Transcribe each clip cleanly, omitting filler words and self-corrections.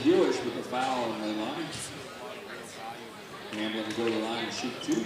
Hewish with the foul on the line. Hamlin to go to the line and shoot 2.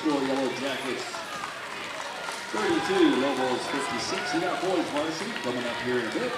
Score Yellow Jackets 32, Lobos 56. We got boys varsity coming up here in a bit.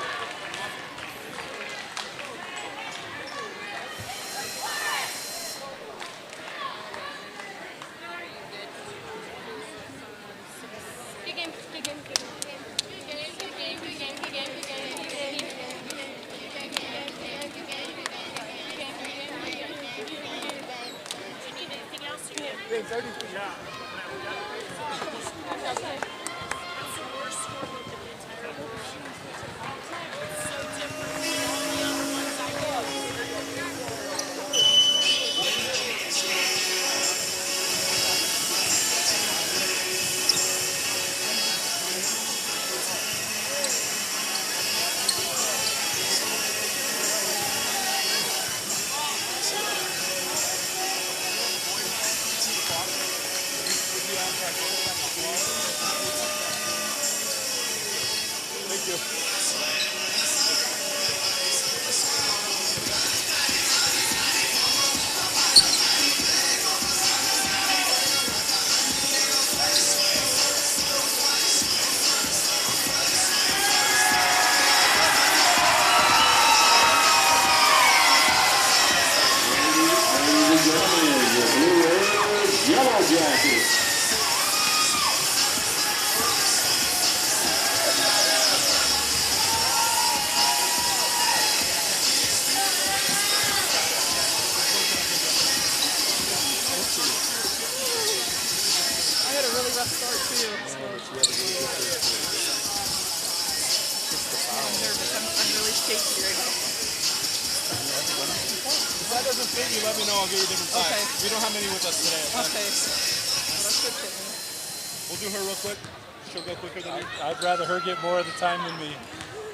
I'd rather her get more of the time than me.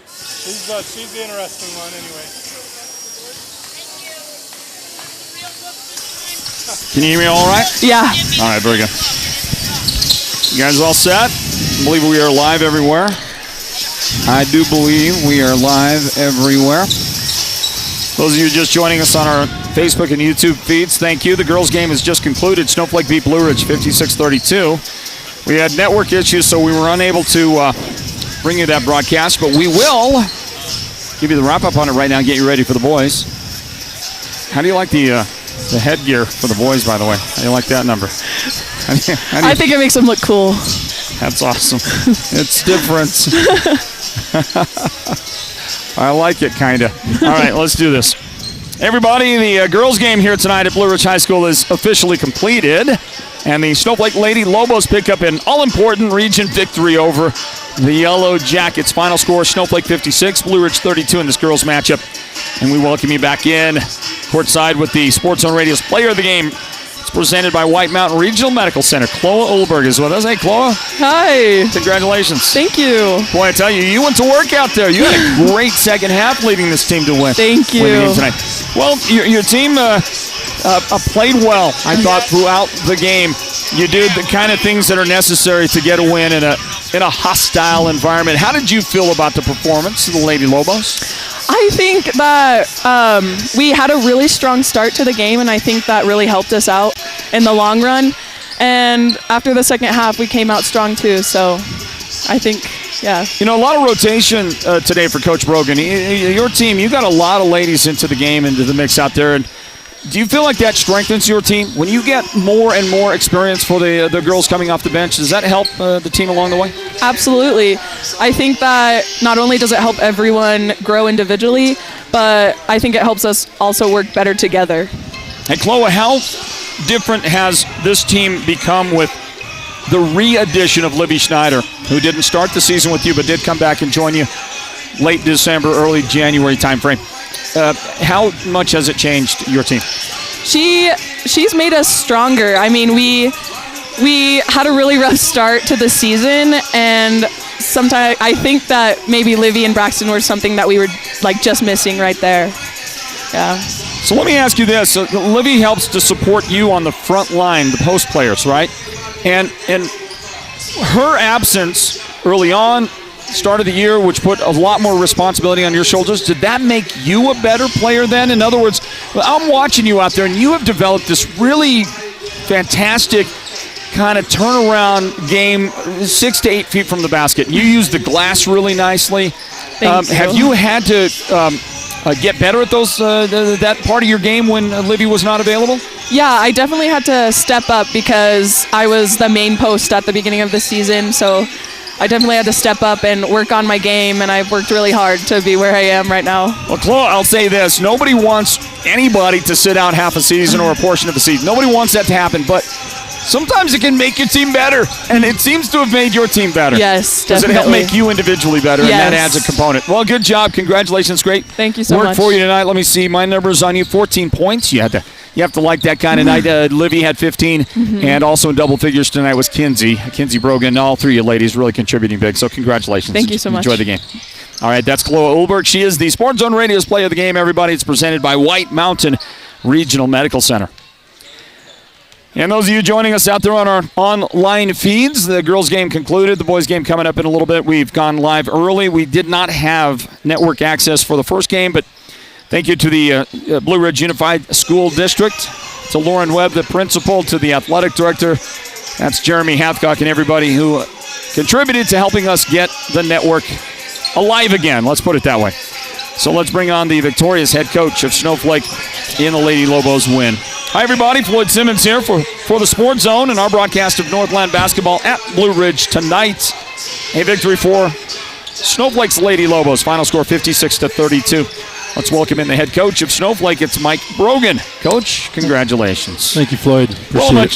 She's the interesting one anyway. Can you hear me all right? Yeah. All right, very good. You guys all set? I believe we are live everywhere. I do believe we are live everywhere. Those of you just joining us on our Facebook and YouTube feeds, thank you. The girls' game has just concluded. Snowflake beat Blue Ridge 56-32. We had network issues, so we were unable to bring you that broadcast, but we will give you the wrap-up on it right now and get you ready for the boys. How do you like the headgear for the boys, by the way? How do you like that number? I think it makes them look cool. That's awesome. It's different. I like it, kind of. All right, let's do this. Everybody, the girls' game here tonight at Blue Ridge High School is officially completed, and the Snowflake Lady Lobos pick up an all-important region victory over the Yellow Jackets. Final score, Snowflake 56, Blue Ridge 32 in this girls' matchup. And we welcome you back in courtside with the Sports Zone Radio's player of the game. It's presented by White Mountain Regional Medical Center. Chloe Ulberg is with us. Hey, Chloe. Hi. Congratulations. Thank you. Boy, I tell you, you went to work out there. You had a great second half leading this team to win. Thank you. Win the game tonight. Well, your team played well, I thought, throughout the game. You did the kind of things that are necessary to get a win in a hostile environment. How did you feel about the performance of the Lady Lobos? I think that we had a really strong start to the game, and I think that really helped us out in the long run. And after the second half, we came out strong too. So I think, yeah. You know, a lot of rotation today for Coach Brogan. Your team, you got a lot of ladies into the game, into the mix out there. And do you feel like that strengthens your team? When you get more and more experience for the girls coming off the bench, does that help the team along the way? Absolutely. I think that not only does it help everyone grow individually, but I think it helps us also work better together. Hey, Chloe, how different has this team become with the re-addition of Libby Schneider, who didn't start the season with you but did come back and join you late December, early January timeframe? How much has it changed your team? She's made us stronger. I mean, we had a really rough start to the season, and sometimes I think that maybe Livy and Braxton were something that we were like just missing right there. Yeah. So let me ask you this. Livy helps to support you on the front line, the post players, right? And her absence early on, start of the year, which put a lot more responsibility on your shoulders, did that make you a better player then? In other words, I'm watching you out there, and you have developed this really fantastic kind of turnaround game 6 to 8 feet from the basket. You use the glass really nicely. Thank you. Have you had to get better at those that part of your game when Livy was not available? Yeah, I definitely had to step up because I was the main post at the beginning of the season, so I definitely had to step up and work on my game, and I've worked really hard to be where I am right now. Well, Chloe, I'll say this. Nobody wants anybody to sit out half a season or a portion of a season. Nobody wants that to happen, but sometimes it can make your team better, and it seems to have made your team better. Yes, Does definitely. it help make you individually better, Yes. and that adds a component. Well, good job. Congratulations. Great Thank you so work much. for you tonight. Let me see. My numbers on you, 14 points. You have to like that kind of night. Livy had 15, and also in double figures tonight was Kinsey Brogan. All three of you ladies really contributing big, so congratulations. Thank you so much. Enjoy the game. All right, that's Chloe Ulberg. She is the Sports Zone Radio's player of the game, everybody. It's presented by White Mountain Regional Medical Center. And those of you joining us out there on our online feeds, the girls' game concluded. The boys' game coming up in a little bit. We've gone live early. We did not have network access for the first game, but thank you to the Blue Ridge Unified School District, to Lauren Webb, the principal, to the athletic director. That's Jeremy Hathcock and everybody who contributed to helping us get the network alive again. Let's put it that way. So let's bring on the victorious head coach of Snowflake in the Lady Lobos win. Hi, everybody. Floyd Simmons here for the Sports Zone and our broadcast of Northland Basketball at Blue Ridge tonight. A victory for Snowflake's Lady Lobos. Final score 56-32. Let's welcome in the head coach of Snowflake. It's Mike Brogan. Coach, congratulations. Thank you, Floyd.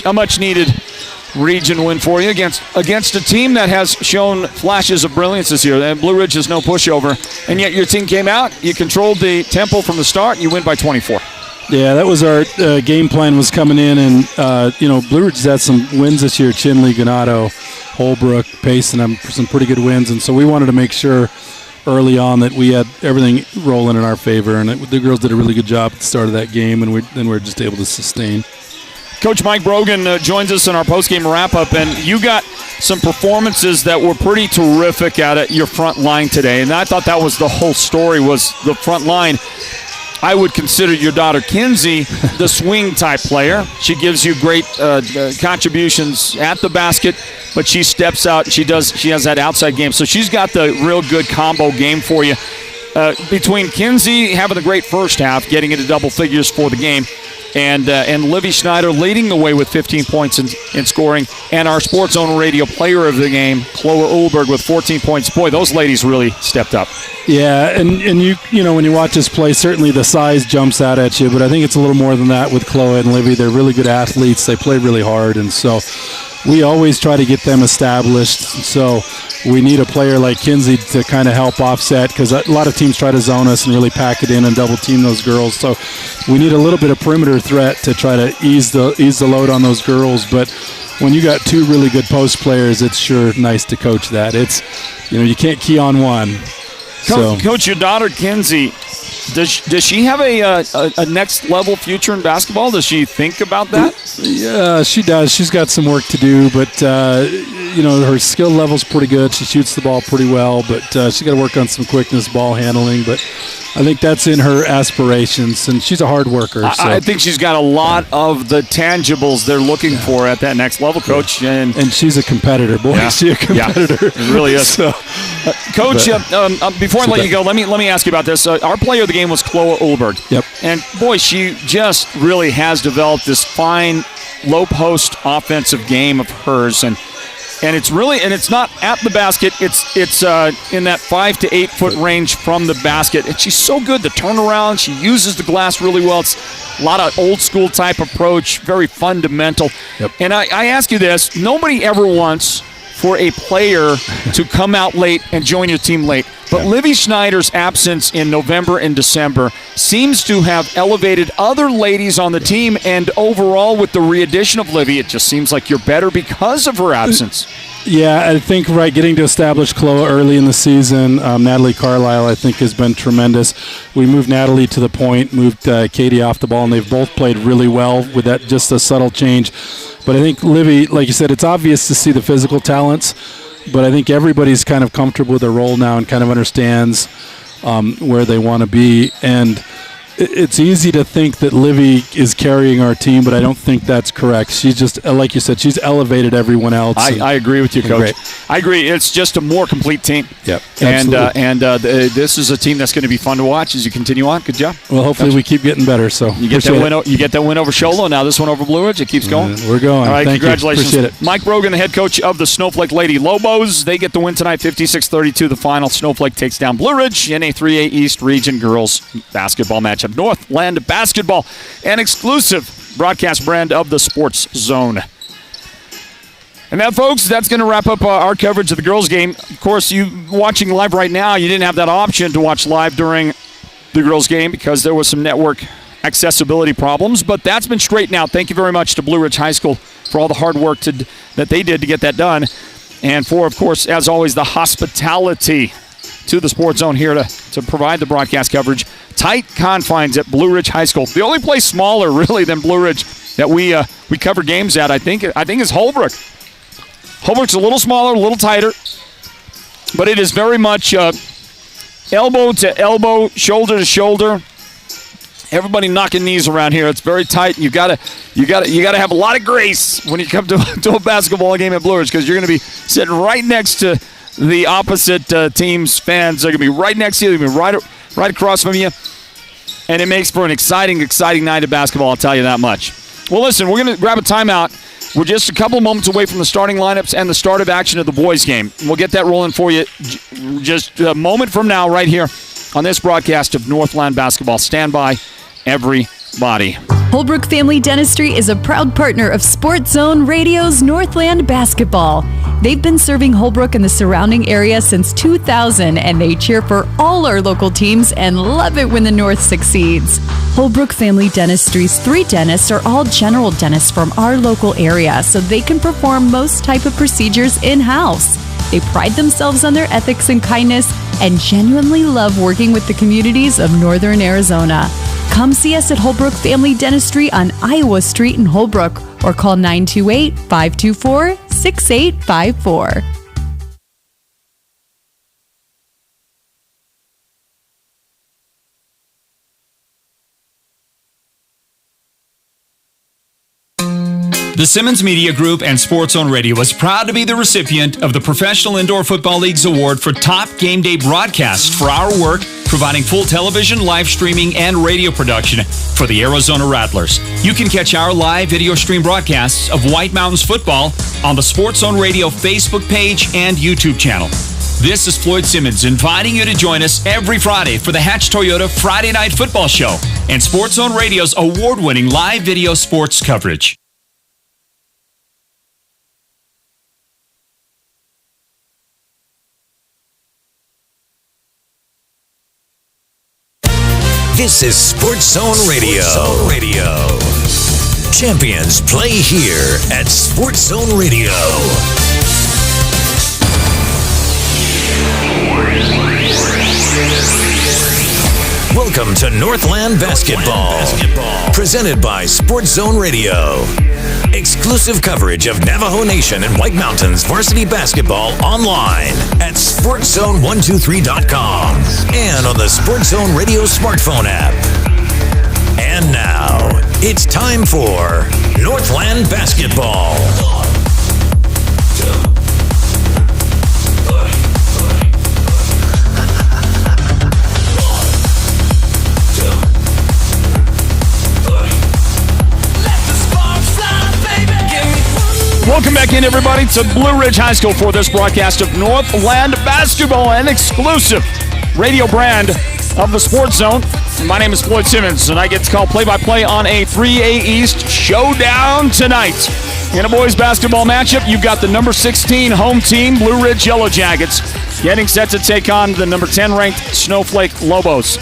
A much needed region win for you against a team that has shown flashes of brilliance this year. And Blue Ridge is no pushover. And yet your team came out, you controlled the tempo from the start, and you win by 24. Yeah, that was our game plan was coming in. And, Blue Ridge has had some wins this year. Chinley, Ganado, Holbrook, Payson, some pretty good wins. And so we wanted to make sure early on that we had everything rolling in our favor. And the girls did a really good job at the start of that game, and then we're just able to sustain. Coach Mike Brogan joins us in our postgame wrap-up, and you got some performances that were pretty terrific at your front line today, and I thought that was the whole story, was the front line. I would consider your daughter Kinsey the swing-type player. She gives you great contributions at the basket, but she steps out. She has that outside game, so she's got the real good combo game for you. Between Kinsey having a great first half, getting into double figures for the game, And Livy Schneider leading the way with 15 points in scoring. And our Sports Zone Radio player of the game, Chloe Ulberg, with 14 points. Boy, those ladies really stepped up. Yeah, and you know, when you watch this play, certainly the size jumps out at you, but I think it's a little more than that with Chloe and Livy. They're really good athletes. They play really hard, and so we always try to get them established. So we need a player like Kinsey to kind of help offset, because a lot of teams try to zone us and really pack it in and double team those girls. So we need a little bit of perimeter threat to try to ease the load on those girls. But when you got two really good post players, it's sure nice to coach that. It's, you know, you can't key on one. Coach, your daughter Kinsey, does she have a next level future in basketball? Does she think about that? Yeah, she does. She's got some work to do, but you know, her skill level's pretty good. She shoots the ball pretty well, but she's got to work on some quickness, ball handling. But I think that's in her aspirations, and she's a hard worker. So. I think she's got a lot of the tangibles they're looking for at that next level, Coach. And she's a competitor. Boy, is she a competitor. Yeah, it really is. Coach, before I let you go, let me ask you about this. Our player of the game was Chloe Ulberg. Yep. And, boy, she just really has developed this fine low-post offensive game of hers. And it's not at the basket. It's in that 5 to 8 foot range from the basket. And she's so good to turn around. She uses the glass really well. It's a lot of old school type approach, very fundamental. Yep. And I ask you this: nobody ever wants for a player to come out late and join your team late. But Livy Schneider's absence in November and December seems to have elevated other ladies on the team, and overall with the re-addition of Livy, it just seems like you're better because of her absence. Yeah, I think, getting to establish Chloe early in the season, Natalie Carlisle, I think, has been tremendous. We moved Natalie to the point, moved Katie off the ball, and they've both played really well with that, just a subtle change. But I think Livy, like you said, it's obvious to see the physical talents, but I think everybody's kind of comfortable with their role now and kind of understands where they want to be. And it's easy to think that Livy is carrying our team, but I don't think that's correct. She's just, like you said, she's elevated everyone else. I agree with you, Coach. Great. I agree. It's just a more complete team. Yep, and this is a team that's going to be fun to watch as you continue on. Good job. Well, hopefully we keep getting better. So you get that win over Sholo. Now this one over Blue Ridge. It keeps going. We're going. All right, Thank congratulations. You. Appreciate it. Mike Brogan, the head coach of the Snowflake Lady Lobos. They get the win tonight, 56-32. The final. Snowflake takes down Blue Ridge in a 3A East Region girls basketball matchup. Northland Basketball, an exclusive broadcast brand of the Sports Zone. And that, folks, that's going to wrap up our coverage of the girls' game. Of course, you watching live right now, you didn't have that option to watch live during the girls' game because there was some network accessibility problems, but that's been straightened out. Thank you very much to Blue Ridge High School for all the hard work that they did to get that done, and for, of course, as always, the hospitality to the Sports Zone here to provide the broadcast coverage. Tight confines at Blue Ridge High School. The only place smaller, really, than Blue Ridge that we cover games at, I think is Holbrook. Holbrook's a little smaller, a little tighter, but it is very much elbow to elbow, shoulder to shoulder. Everybody knocking knees around here. It's very tight. You gotta have a lot of grace when you come to a basketball game at Blue Ridge, because you're going to be sitting right next to the opposite team's fans. They're going to be right next to you. They're going to be right across from you. And it makes for an exciting night of basketball, I'll tell you that much. Well, listen, we're going to grab a timeout. We're just a couple of moments away from the starting lineups and the start of action of the boys' game. We'll get that rolling for you just a moment from now right here on this broadcast of Northland Basketball. Stand by, everybody. Holbrook Family Dentistry is a proud partner of Sports Zone Radio's Northland Basketball. They've been serving Holbrook and the surrounding area since 2000, and they cheer for all our local teams and love it when the North succeeds. Holbrook Family Dentistry's 3 dentists are all general dentists from our local area, so they can perform most type of procedures in-house. They pride themselves on their ethics and kindness and genuinely love working with the communities of Northern Arizona. Come see us at Holbrook Family Dentistry on Iowa Street in Holbrook, or call 928-524-6854. The Simmons Media Group and Sports Zone Radio is proud to be the recipient of the Professional Indoor Football League's award for Top Game Day Broadcast for our work providing full television, live streaming, and radio production for the Arizona Rattlers. You can catch our live video stream broadcasts of White Mountains football on the Sports Zone Radio Facebook page and YouTube channel. This is Floyd Simmons inviting you to join us every Friday for the Hatch Toyota Friday Night Football Show and Sports Zone Radio's award-winning live video sports coverage. This is Sports Zone Radio. Champions play here at Sports Zone Radio. Welcome to Northland Basketball. Presented by Sports Zone Radio. Exclusive coverage of Navajo Nation and White Mountains varsity basketball online at SportsZone123.com and on the Sports Zone Radio smartphone app. And now, it's time for Northland Basketball. Welcome back in, everybody, to Blue Ridge High School for this broadcast of Northland Basketball, an exclusive radio brand of the Sports Zone. My name is Floyd Simmons, and I get to call play-by-play on a 3A East showdown tonight. In a boys basketball matchup, you've got the number 16 home team, Blue Ridge Yellow Jackets, getting set to take on the number 10 ranked Snowflake Lobos.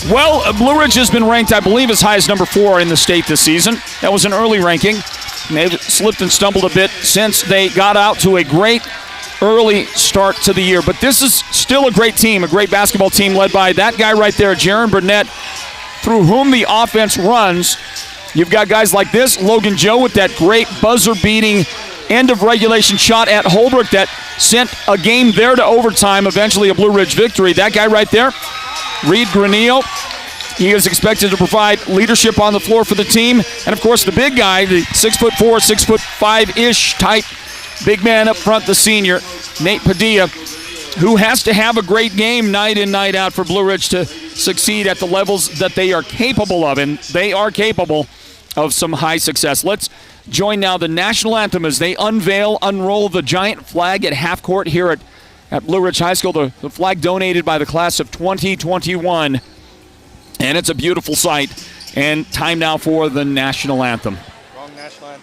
Well, Blue Ridge has been ranked, I believe, as high as number 4 in the state this season. That was an early ranking. They've slipped and stumbled a bit since they got out to a great early start to the year. But this is still a great team, a great basketball team led by that guy right there, Jaron Burnett, through whom the offense runs. You've got guys like this, Logan Joe with that great buzzer-beating end-of-regulation shot at Holbrook that sent a game there to overtime, eventually a Blue Ridge victory. That guy right there, Reed Granillo. He is expected to provide leadership on the floor for the team. And, of course, the big guy, the 6'4", 6'5"-ish type big man up front, the senior, Nate Padilla, who has to have a great game night in, night out for Blue Ridge to succeed at the levels that they are capable of. And they are capable of some high success. Let's join now the national anthem as they unroll the giant flag at half court here at Blue Ridge High School, the flag donated by the class of 2021. And it's a beautiful sight. And time now for the national anthem. Wrong national anthem.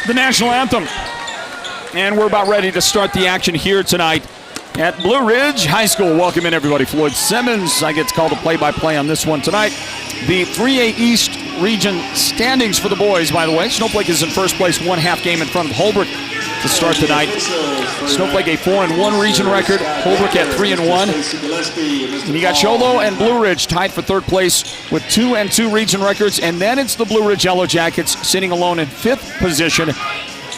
The national anthem. And we're about ready to start the action here tonight at Blue Ridge High School. Welcome in, everybody. Floyd Simmons. I get to call the play-by-play on this one tonight. The 3A East region standings for the boys, by the way. Snowflake is in first place, one half game in front of Holbrook to start tonight. Snowflake a 4-1 region record. Holbrook at 3-1. And you got Cholo and Blue Ridge tied for third place with 2-2 region records. And then it's the Blue Ridge Yellow Jackets sitting alone in fifth position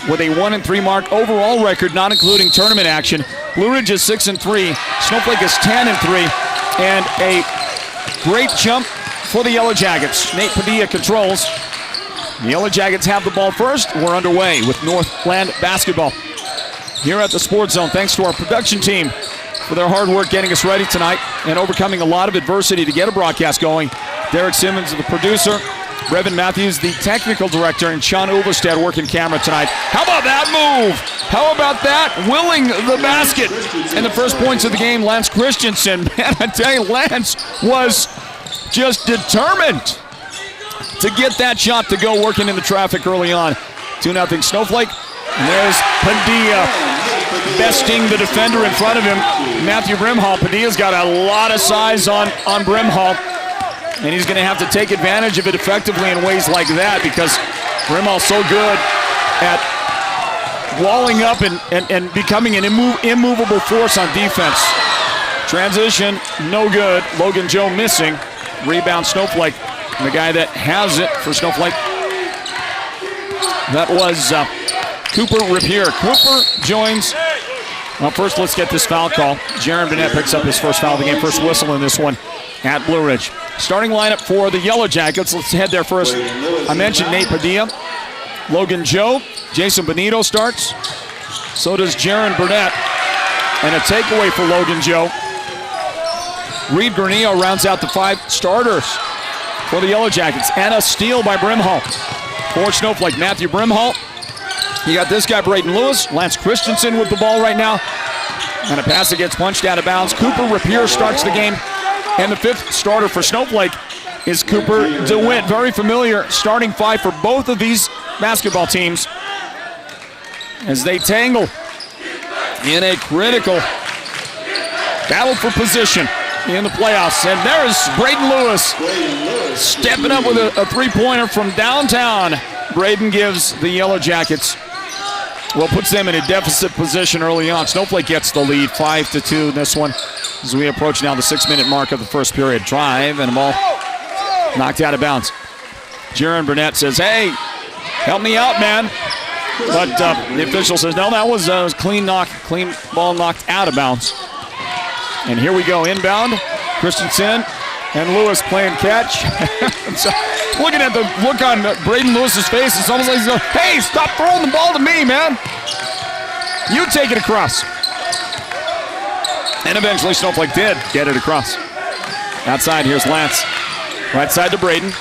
with a 1-3 mark overall record, not including tournament action. Blue Ridge is 6-3. Snowflake is 10-3. And a great jump for the Yellow Jackets. Nate Padilla controls. The Yellow Jackets have the ball first. We're underway with Northland Basketball here at the Sports Zone. Thanks to our production team for their hard work getting us ready tonight and overcoming a lot of adversity to get a broadcast going. Derek Simmons, the producer. Brevin Matthews, the technical director, and Sean Overstead working camera tonight. How about that move? How about that? Willing the basket. And the first points of the game, Lance Christensen. Man, I tell you, Lance was just determined to get that shot to go, working in the traffic early on. 2-0 Snowflake. And there's Padilla besting the defender in front of him, Matthew Brimhall. Padilla's got a lot of size on Brimhall, and he's going to have to take advantage of it effectively in ways like that because Brimhall's so good at walling up and becoming an immovable force on defense. Transition, no good. Logan Joe missing. Rebound, Snowflake. And the guy that has it for Snowflake, that was Cooper Rapier. Cooper joins. Well, first let's get this foul call. Jaron Burnett picks up his first foul of the game. First whistle in this one at Blue Ridge. Starting lineup for the Yellow Jackets. Let's head there first. I mentioned Nate Padilla. Logan Joe. Jason Benito starts. So does Jaron Burnett. And a takeaway for Logan Joe. Reed Granillo rounds out the 5 starters for the Yellow Jackets. And a steal by Brimhall. For Snowflake, Matthew Brimhall. You got this guy, Braden Lewis. Lance Christensen with the ball right now. And a pass that gets punched out of bounds. Cooper Rapier starts the game. And the 5th starter for Snowflake is Cooper DeWitt. Very familiar starting 5 for both of these basketball teams as they tangle in a critical battle for position in the playoffs. And there's Braden Lewis stepping up with a three-pointer from downtown. Braden gives the Yellow Jackets, well, puts them in a deficit position early on. Snowflake gets the lead, 5-2 in this one as we approach now the 6-minute mark of the first period. Drive and a ball knocked out of bounds. Jaron Burnett says, hey, help me out, man. But the official says, no, that was a clean ball knocked out of bounds. And here we go, inbound. Christensen and Lewis playing catch. So, looking at the look on Braden Lewis's face, it's almost like he's going, hey, stop throwing the ball to me, man. You take it across. And eventually Snowflake did get it across. Outside, here's Lance. Right side to Braden.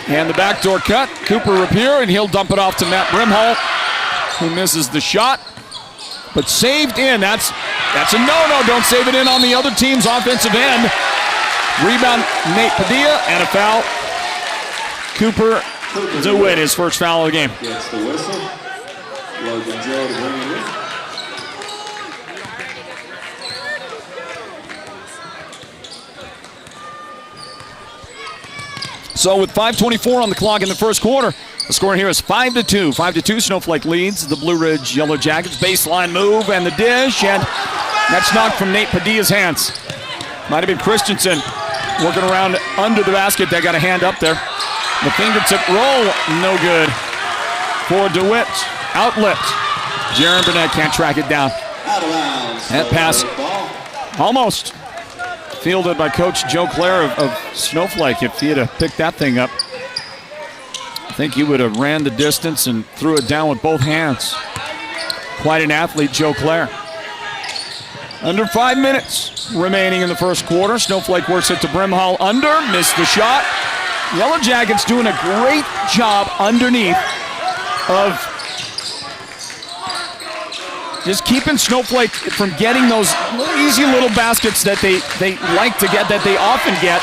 And the backdoor cut, Cooper Rapier, and he'll dump it off to Matt Brimhall, who misses the shot, but saved in. That's a no-no. Don't save it in on the other team's offensive end. Rebound, Nate Padilla, and a foul. Cooper DeWitt, his first foul of the game. Gets the whistle. Logan Joe to bring it in. So with 5:24 on the clock in the first quarter, the score here is 5-2. 5-2, Snowflake leads the Blue Ridge Yellow Jackets. Baseline move and the dish, and that's knocked from Nate Padilla's hands. Might have been Christensen working around under the basket. They got a hand up there. The fingertip roll, no good for DeWitt. Outlet. Jaron Burnett can't track it down. Out of bounds. That pass almost fielded by Coach Joe Clare of Snowflake. If he had picked that thing up, I think he would have ran the distance and threw it down with both hands. Quite an athlete, Joe Clare. Under 5 minutes remaining in the first quarter. Snowflake works it to Brimhall under, missed the shot. Yellow Jackets doing a great job underneath of just keeping Snowflake from getting those easy little baskets that they like to get, that they often get,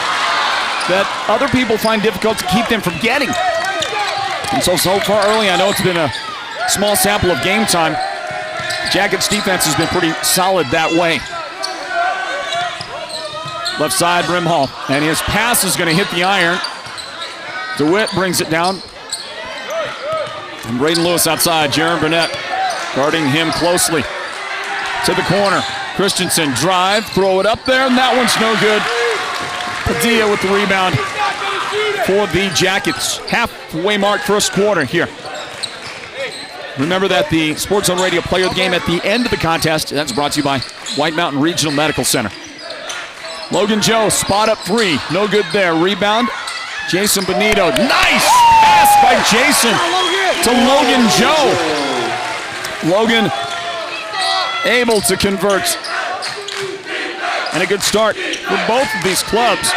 that other people find difficult to keep them from getting. And so far early, I know it's been a small sample of game time. Jackets defense has been pretty solid that way. Left side, Brimhall, and his pass is going to hit the iron. DeWitt brings it down. And Braden Lewis outside, Jaron Burnett guarding him closely. To the corner, Christensen drive, throw it up there, and that one's no good. Padilla with the rebound for the Jackets. Halfway mark first quarter here. Remember that the Sports Zone Radio Player of the Game at the end of the contest, that's brought to you by White Mountain Regional Medical Center. Logan Joe, spot up 3. No good there. Rebound, Jason Benito. Nice pass by Jason to Logan Joe. Logan able to convert. And a good start for both of these clubs.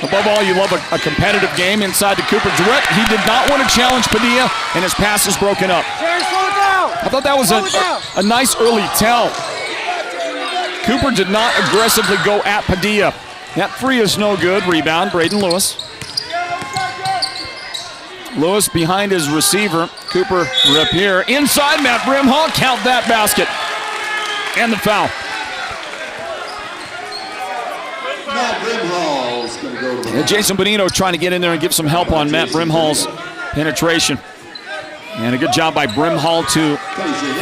Above all, you love a competitive game inside the Cooper DeWitt. He did not want to challenge Padilla, and his pass is broken up. I thought that was a nice early tell. Cooper did not aggressively go at Padilla. That 3 is no good. Rebound, Braden Lewis. Lewis behind his receiver. Cooper Rapier. Inside, Matt Brimhall. Count that basket. And the foul. Matt Brimhall's going to go to the line. Jason Benito trying to get in there and give some help on Matt Brimhall's penetration. And a good job by Brimhall to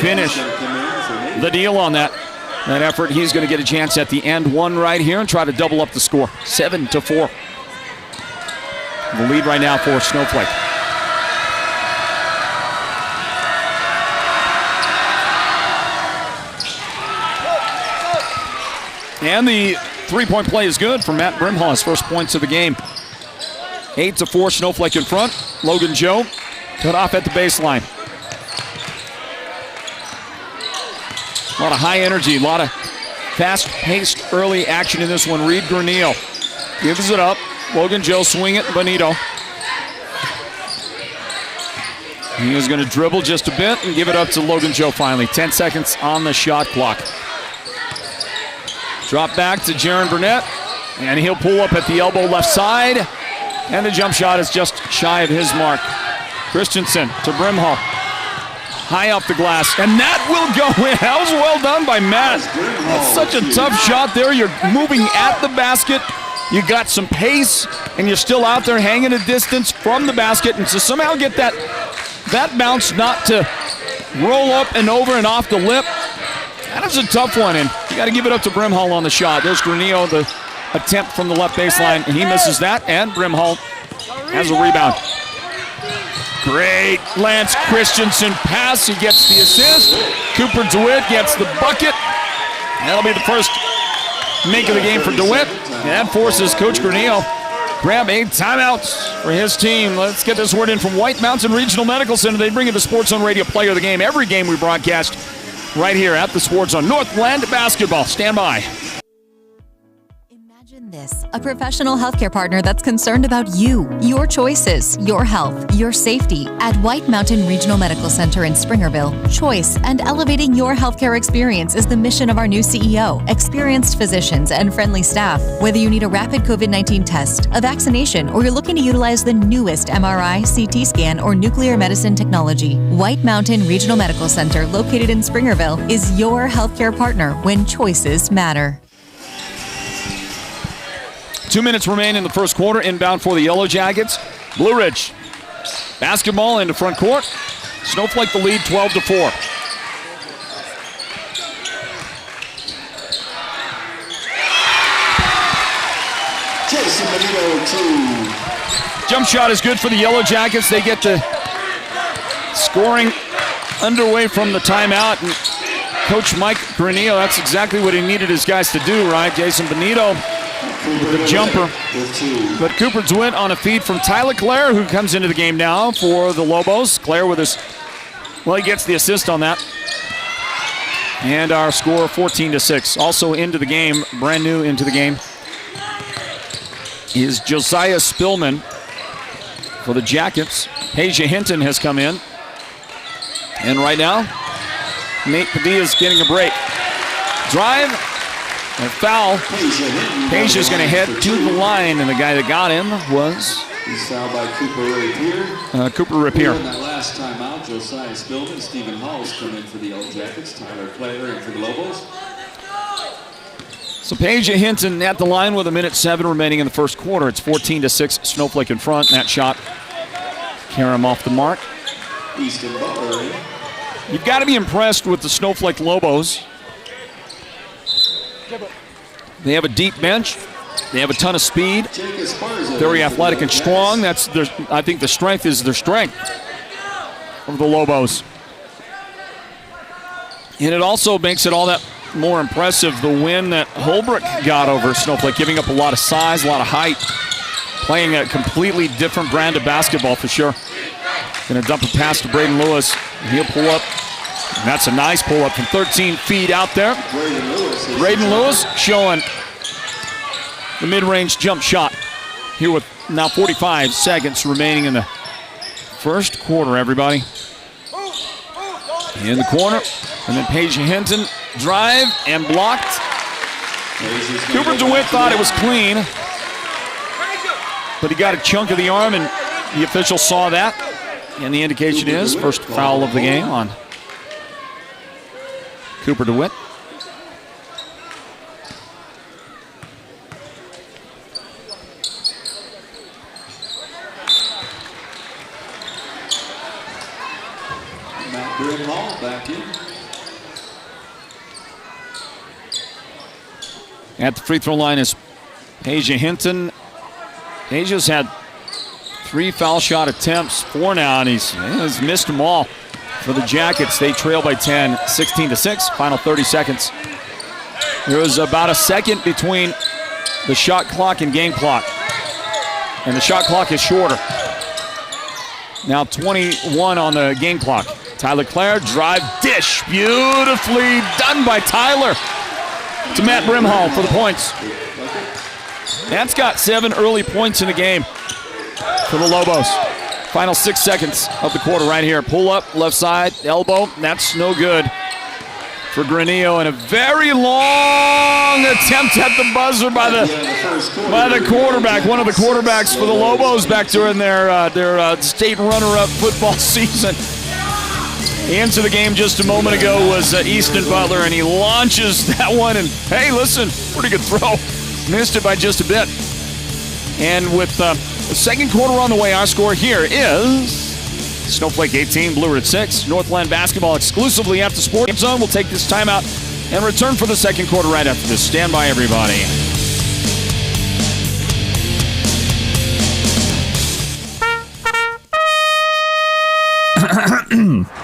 finish the deal on that effort. He's going to get a chance at the end one right here and try to double up the score. 7-4. The lead right now for Snowflake. And the three-point play is good for Matt Brimhall, his first points of the game. 8-4, Snowflake in front. Logan Joe cut off at the baseline. A lot of high energy, a lot of fast-paced early action in this one. Reed Granillo gives it up. Logan Joe swing it, Benito. He is going to dribble just a bit and give it up to Logan Joe finally. 10 seconds on the shot clock. Drop back to Jaron Burnett, and he'll pull up at the elbow left side, and the jump shot is just shy of his mark. Christensen to Brimhall. High off the glass, and that will go in. That was well done by Matt. That's such a tough shot there. You're moving at the basket. You got some pace, and you're still out there hanging a distance from the basket, and to somehow get that bounce not to roll up and over and off the lip, that is a tough one, and you got to give it up to Brimhall on the shot. There's Granillo, the attempt from the left baseline, and he misses that, and Brimhall has a rebound. Great Lance Christensen pass. He gets the assist. Cooper DeWitt gets the bucket. That'll be the first make of the game for DeWitt. And that forces Coach Granillo grab a timeout for his team. Let's get this word in from White Mountain Regional Medical Center. They bring you the Sports Zone Radio Player of the Game. Every game we broadcast right here at the Sports Zone. Northland Basketball. Stand by. Imagine this, a professional healthcare partner that's concerned about you, your choices, your health, your safety. At White Mountain Regional Medical Center in Springerville, choice and elevating your healthcare experience is the mission of our new CEO. Experienced physicians and friendly staff. Whether you need a rapid COVID-19 test, a vaccination, or you're looking to utilize the newest MRI, CT scan, or nuclear medicine technology, White Mountain Regional Medical Center, located in Springerville, is your healthcare partner when choices matter. 2 minutes remain in the first quarter. Inbound for the Yellow Jackets. Blue Ridge. Basketball into front court. Snowflake the lead, 12-4. Jason Benito, 2. Jump shot is good for the Yellow Jackets. They get the scoring underway from the timeout. And Coach Mike Granillo, that's exactly what he needed his guys to do, right? Jason Benito with the jumper. But Cooper DeWitt on a feed from Tyler Clare, who comes into the game now for the Lobos. Clare with his, well, he gets the assist on that. And our score 14-6. Also into the game, brand new into the game, is Josiah Spillman for the Jackets. Tasia Hinton has come in. And right now, Nate Padilla is getting a break. Drive. A foul. Tasia's going to head to the line, and the guy that got him was He's fouled by Cooper Rapier. Cooper Rapier. In that last timeout, Josiah Spillman, Stephen Hall's come in for the Yellow Jackets. Tyler Clare in for the Lobos. So Tasia Hinton at the line with 1:07 remaining in the first quarter. It's 14-6, Snowflake in front. And that shot carry him off the mark. Easton Butler. You've got to be impressed with the Snowflake Lobos. They have a deep bench. They have a ton of speed. Very athletic and strong. That's their, I think the strength is their strength of the Lobos. And it also makes it all that more impressive the win that Holbrook got over Snowflake, giving up a lot of size, a lot of height, playing a completely different brand of basketball for sure. Going to dump a pass to Braden Lewis. He'll pull up. And that's a nice pull up from 13 feet out there. Braden Lewis showing the mid-range jump shot here with now 45 seconds remaining in the first quarter, everybody. In the corner, and then Paige Hinton drive and blocked. Cooper DeWitt thought it was clean, but he got a chunk of the arm, and the official saw that. And the indication is first foul of the game on Cooper DeWitt. Back in. At the free throw line is Paige Hinton. Paige has had 3 foul shot attempts, 4 now, and he's missed them all. For the Jackets, they trail by 10, 16-6, final 30 seconds. There was about a second between the shot clock and game clock, and the shot clock is shorter. Now 21 on the game clock. Tyler Clare, drive, dish. Beautifully done by Tyler to Matt Brimhall for the points. Matt's got 7 early points in the game for the Lobos. Final 6 seconds of the quarter right here. Pull up, left side, elbow. That's no good for Granillo. And a very long attempt at the buzzer by the quarterback. One of the quarterbacks for the Lobos back during their state runner-up football season. Into the game just a moment ago was Easton Butler, and he launches that one, and hey, listen, pretty good throw. Missed it by just a bit. And with the second quarter on the way, our score here is Snowflake 18, Blue Ridge 6. Northland Basketball exclusively at the Sports Zone. We'll take this timeout and return for the second quarter right after this. Stand by, everybody.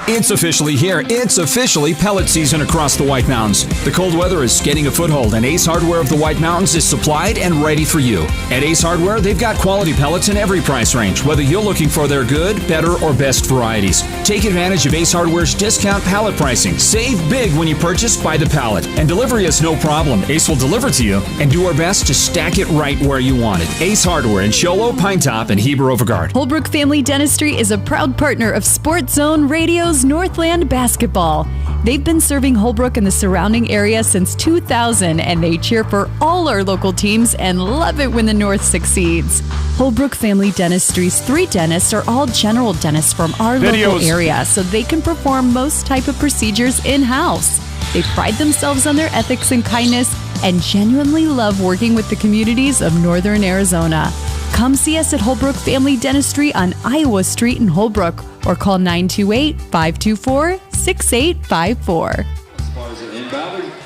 It's officially here. It's officially pellet season across the White Mountains. The cold weather is getting a foothold, and Ace Hardware of the White Mountains is supplied and ready for you. At Ace Hardware, they've got quality pellets in every price range, whether you're looking for their good, better, or best varieties. Take advantage of Ace Hardware's discount pallet pricing. Save big when you purchase by the pallet. And delivery is no problem. Ace will deliver to you and do our best to stack it right where you want it. Ace Hardware in Show Low, Pine Top, and Heber Overguard. Holbrook Family Dentistry is a proud partner of Sports Zone Radio's Northland Basketball. They've been serving Holbrook and the surrounding area since 2000, and they cheer for all our local teams and love it when the North succeeds. Holbrook Family Dentistry's 3 dentists are all general dentists from our local area, so they can perform most type of procedures in-house. They pride themselves on their ethics and kindness and genuinely love working with the communities of Northern Arizona. Come see us at Holbrook Family Dentistry on Iowa Street in Holbrook, or call 928-524-6854.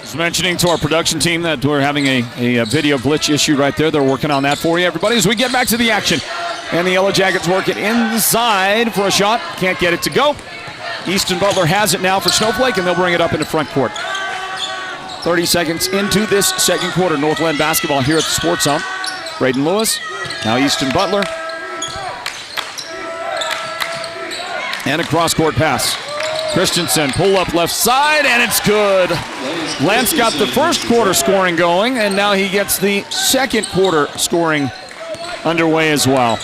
Just mentioning to our production team that we're having a video glitch issue right there. They're working on that for you, everybody, as we get back to the action. And the Yellow Jackets work it inside for a shot. Can't get it to go. Easton Butler has it now for Snowflake, and they'll bring it up into front court. 30 seconds into this second quarter. Northland Basketball here at the Sports Zone. Braden Lewis, now Easton Butler. And a cross-court pass. Christensen, pull up left side, and it's good. Lance got the first quarter scoring going, and now he gets the second quarter scoring underway as well.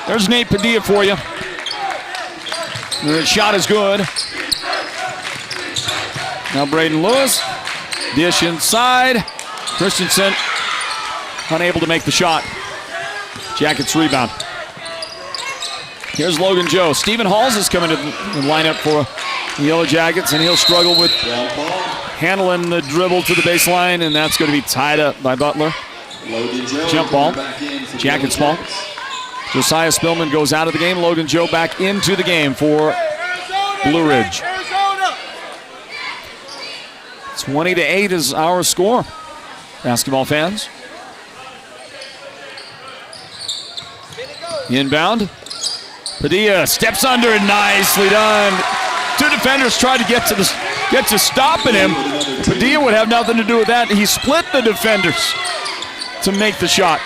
There's Nate Padilla for you. The shot is good. Now Braden Lewis. Dish inside. Christensen unable to make the shot. Jackets rebound. Here's Logan Joe. Stephen Halls is coming to the lineup for the Yellow Jackets, and he'll struggle with handling the dribble to the baseline, and that's going to be tied up by Butler. Jump ball. Jackets ball. Josiah Spillman goes out of the game. Logan Joe back into the game for Blue Ridge. 20-8 is our score. Basketball fans. Inbound. Padilla steps under it. Nicely done. Two defenders tried to get to stopping him. Padilla would have nothing to do with that. He split the defenders to make the shot.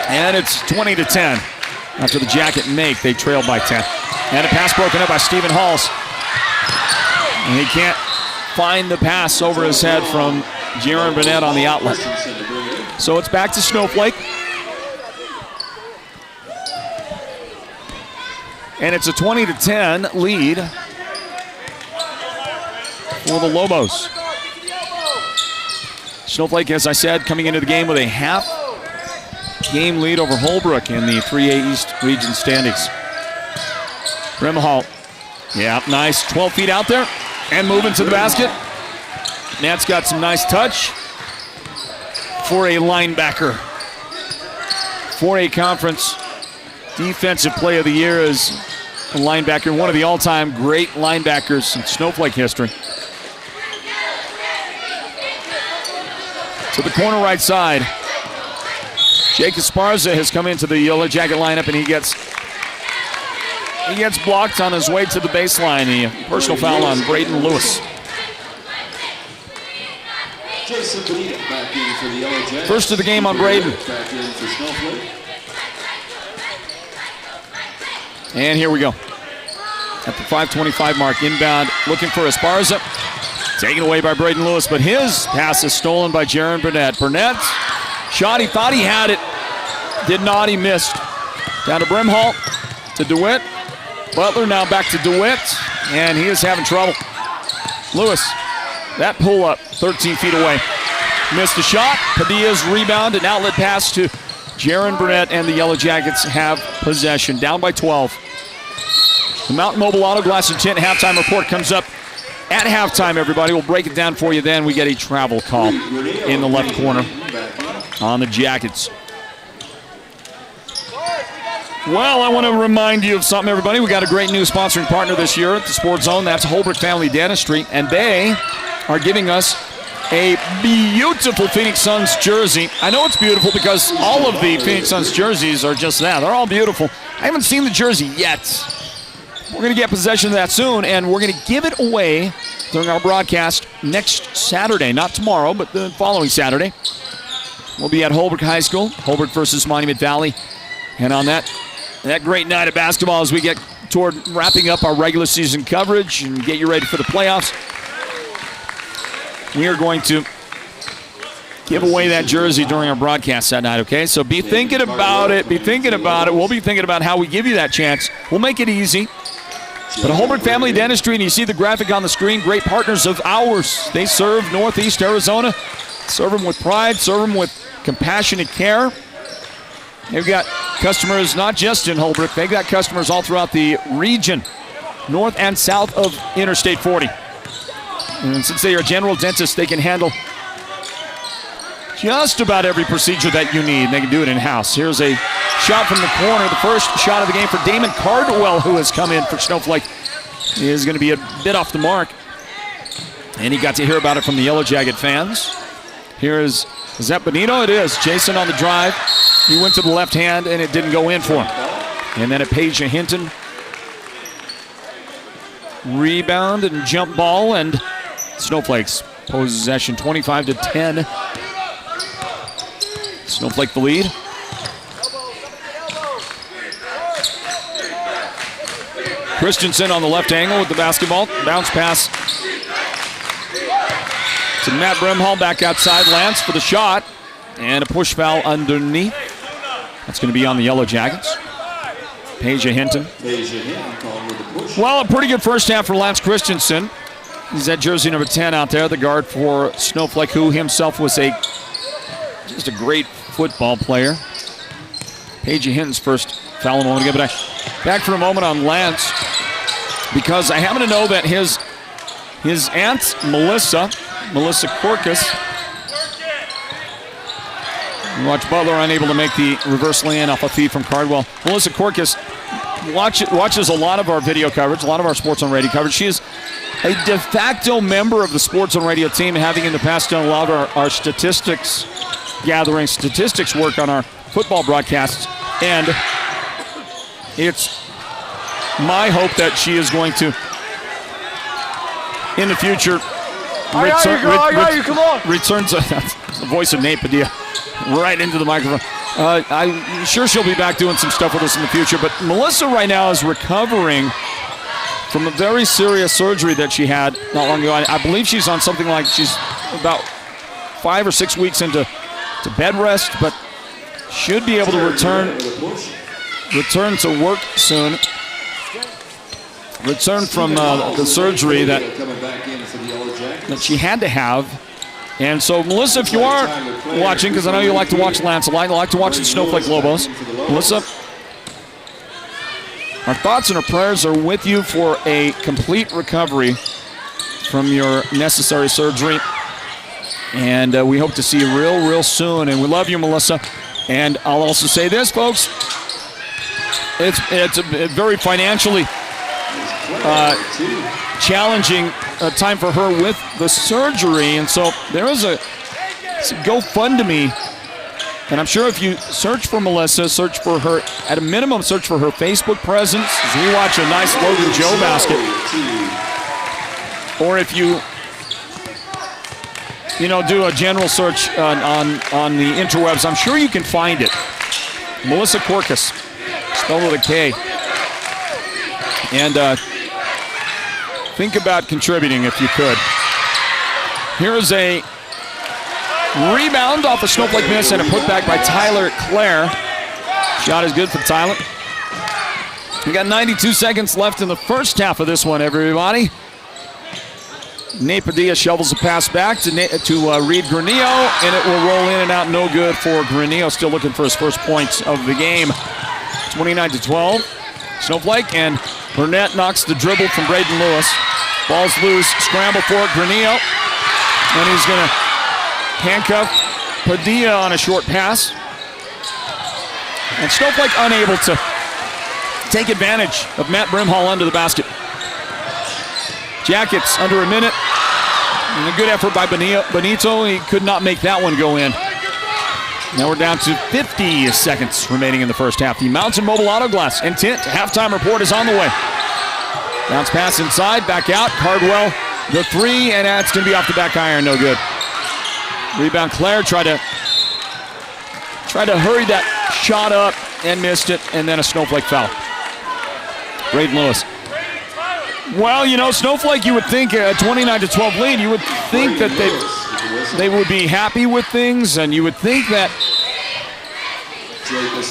And it's 20-10. After the Jacket make, they trail by 10. And a pass broken up by Stephen Halls. And he can't find the pass over his head from Jaron Burnett on the outlet. So it's back to Snowflake. And it's a 20-10 lead for the Lobos. Snowflake, as I said, coming into the game with a half-game lead over Holbrook in the 3A East region standings. Brimhall, yeah, nice, 12 feet out there, and moving to the basket. Nat's got some nice touch for a linebacker. 4A conference defensive play of the year is a linebacker, one of the all-time great linebackers in Snowflake history. To the corner right side. Jake Esparza has come into the Yellow Jacket lineup, and he gets blocked on his way to the baseline. The personal foul on Braden Lewis. First of the game on Braden. And here we go. At the 5:25 mark, inbound, looking for Esparza. Taken away by Braden Lewis, but his pass is stolen by Jaron Burnett. Burnett's shot, he thought he had it. Did not, he missed. Down to Brimhall, to DeWitt. Butler now back to DeWitt, and he is having trouble. Lewis, that pull up, 13 feet away. Missed a shot. Padilla's rebound, an outlet pass to Jaron Burnett, and the Yellow Jackets have possession. Down by 12. The Mountain Mobile Auto Glass and Tint halftime report comes up at halftime, everybody. We'll break it down for you then. We get a travel call in the left corner on the Jackets. Well, I want to remind you of something, everybody. We got a great new sponsoring partner this year at the Sports Zone. That's Holbrook Family Dentistry, and they are giving us a beautiful Phoenix Suns jersey. I know it's beautiful because all of the Phoenix Suns jerseys are just that. They're all beautiful. I haven't seen the jersey yet. We're going to get possession of that soon, and we're going to give it away during our broadcast next Saturday. Not tomorrow, but the following Saturday. We'll be at Holbrook High School, Holbrook versus Monument Valley. And on that great night of basketball as we get toward wrapping up our regular season coverage and get you ready for the playoffs, we are going to give away that jersey during our broadcast that night, okay? So be thinking about it. Be thinking about it. We'll be thinking about how we give you that chance. We'll make it easy. But Holbrook Family Dentistry, and you see the graphic on the screen, great partners of ours. They serve Northeast Arizona. Serve them with pride. Serve them with compassionate care. They've got customers not just in Holbrook. They've got customers all throughout the region, north and south of Interstate 40. And since they are general dentists, they can handle just about every procedure that you need. They can do it in-house. Here's a shot from the corner. The first shot of the game for Damon Cardwell, who has come in for Snowflake. He is going to be a bit off the mark. And he got to hear about it from the Yellow Jacket fans. Here is that Benito? It is. Jason on the drive. He went to the left hand, and it didn't go in for him. And then a Paige Hinton. Rebound and jump ball, and Snowflake's possession 25-10. Snowflake the lead. Christensen on the left angle with the basketball. Bounce pass to Matt Brimhall back outside. Lance for the shot. And a push foul underneath. That's going to be on the Yellow Jackets. Paige Hinton. Well, a pretty good first half for Lance Christensen. He's at jersey number 10 out there, the guard for Snowflake, who himself was just a great football player. Paige Hinton's first foul a moment ago, but back for a moment on Lance, because I happen to know that his aunt, Melissa Corcus, watch Butler unable to make the reverse lay-in off a feed from Cardwell. Melissa Corcus watches a lot of our video coverage, a lot of our Sports on Radio coverage. She is a de facto member of the Sports on Radio team, having in the past done a lot of our statistics gathering, statistics work on our football broadcasts. And it's my hope that she is going to, in the future, returns the voice of Nate Padilla right into the microphone. I'm sure she'll be back doing some stuff with us in the future, but Melissa right now is recovering from a very serious surgery that she had not long ago. I believe she's on something like, she's about 5 or 6 weeks into bed rest, but should be able to return to work soon. Return from the surgery that she had to have. And so, Melissa, if you are watching, because I know you like to watch Lancelot, you like to watch the Snowflake Lobos, Melissa, our thoughts and our prayers are with you for a complete recovery from your necessary surgery. And we hope to see you real soon. And we love you, Melissa. And I'll also say this, folks. It's a very financially challenging time for her with the surgery. And so there is a GoFundMe. And I'm sure if you search for Melissa, search for her, at a minimum, search for her Facebook presence as we watch a nice Logan Joe basket. Or if you do a general search on the interwebs, I'm sure you can find it. Melissa Korkus, spelled with a K. And think about contributing if you could. Here's a rebound off a Snowflake miss and a putback by Tyler Clare. Shot is good for Tyler. We got 92 seconds left in the first half of this one, everybody. Nate Padilla shovels a pass back to Reed Granillo, and it will roll in and out, no good for Granillo. Still looking for his first points of the game. 29-12. Snowflake, and Burnett knocks the dribble from Braden Lewis. Ball's loose, scramble for it, Granillo. And he's going to handcuff Padilla on a short pass. And Snowflake unable to take advantage of Matt Brimhall under the basket. Jackets under a minute. And a good effort by Benito. He could not make that one go in. Now we're down to 50 seconds remaining in the first half. The Mountain Mobile Auto Glass Intent halftime report is on the way. Bounce pass inside, back out. Cardwell, the three, and that's going to be off the back iron, no good. Rebound, Claire tried to hurry that shot up and missed it, and then a Snowflake foul. Braden Lewis. Well, Snowflake, you would think a 29-12 lead, you would think that they would be happy with things, and you would think that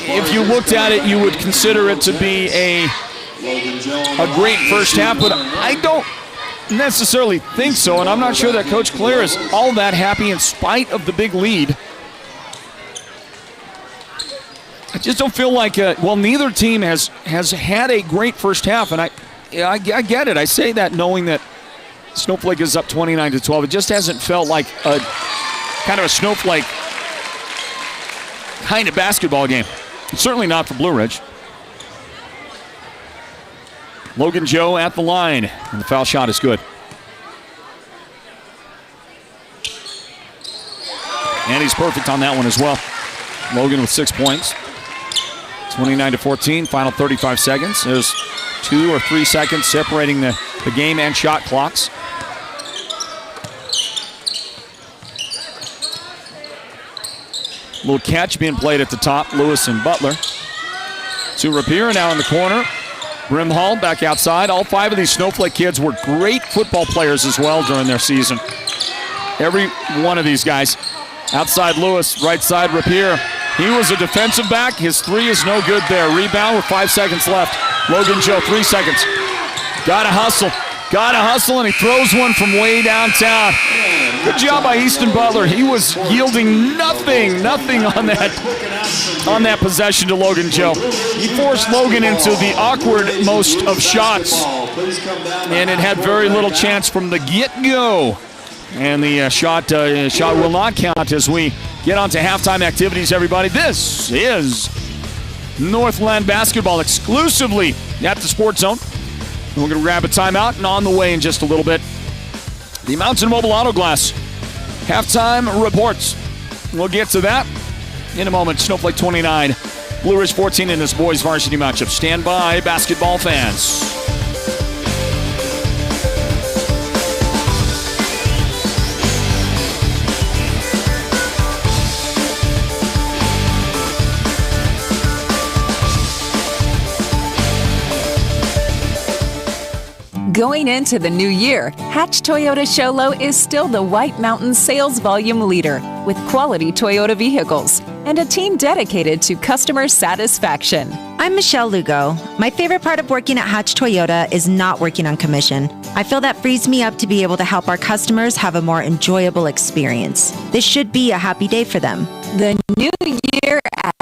if you looked at it, you would consider it to be a great first half, but I don't necessarily think so, and I'm not sure that Coach Clare is all that happy in spite of the big lead. I just don't feel like, neither team has had a great first half, and I get it. I say that knowing that Snowflake is up 29-12. It just hasn't felt like a kind of a Snowflake kind of basketball game. It's certainly not for Blue Ridge. Logan Joe at the line, and the foul shot is good. And he's perfect on that one as well. Logan with 6 points. 29-14, final 35 seconds. There's 2 or 3 seconds separating the game and shot clocks. Little catch being played at the top, Lewis and Butler. To Rapier now in the corner. Brimhall back outside. All 5 of these Snowflake kids were great football players as well during their season. Every one of these guys. Outside Lewis, right side Rapier. He was a defensive back. His three is no good there. Rebound with 5 seconds left. Logan Joe, 3 seconds. Gotta hustle, and he throws one from way downtown. Good job by Easton Butler. He was yielding nothing on that possession to Logan Joe. He forced Logan into the awkward most of shots, and it had very little chance from the get-go. And the shot will not count as we get on to halftime activities, everybody. This is Northland Basketball exclusively at the Sports Zone. And we're going to grab a timeout, and on the way in just a little bit, the Mountain Mobile Auto Glass halftime reports. We'll get to that in a moment. Snowflake 29, Blue Ridge 14 in this boys varsity matchup. Stand by, basketball fans. Going into the new year, Hatch Toyota Show Low is still the White Mountains sales volume leader with quality Toyota vehicles and a team dedicated to customer satisfaction. I'm Michelle Lugo. My favorite part of working at Hatch Toyota is not working on commission. I feel that frees me up to be able to help our customers have a more enjoyable experience. This should be a happy day for them. The new year at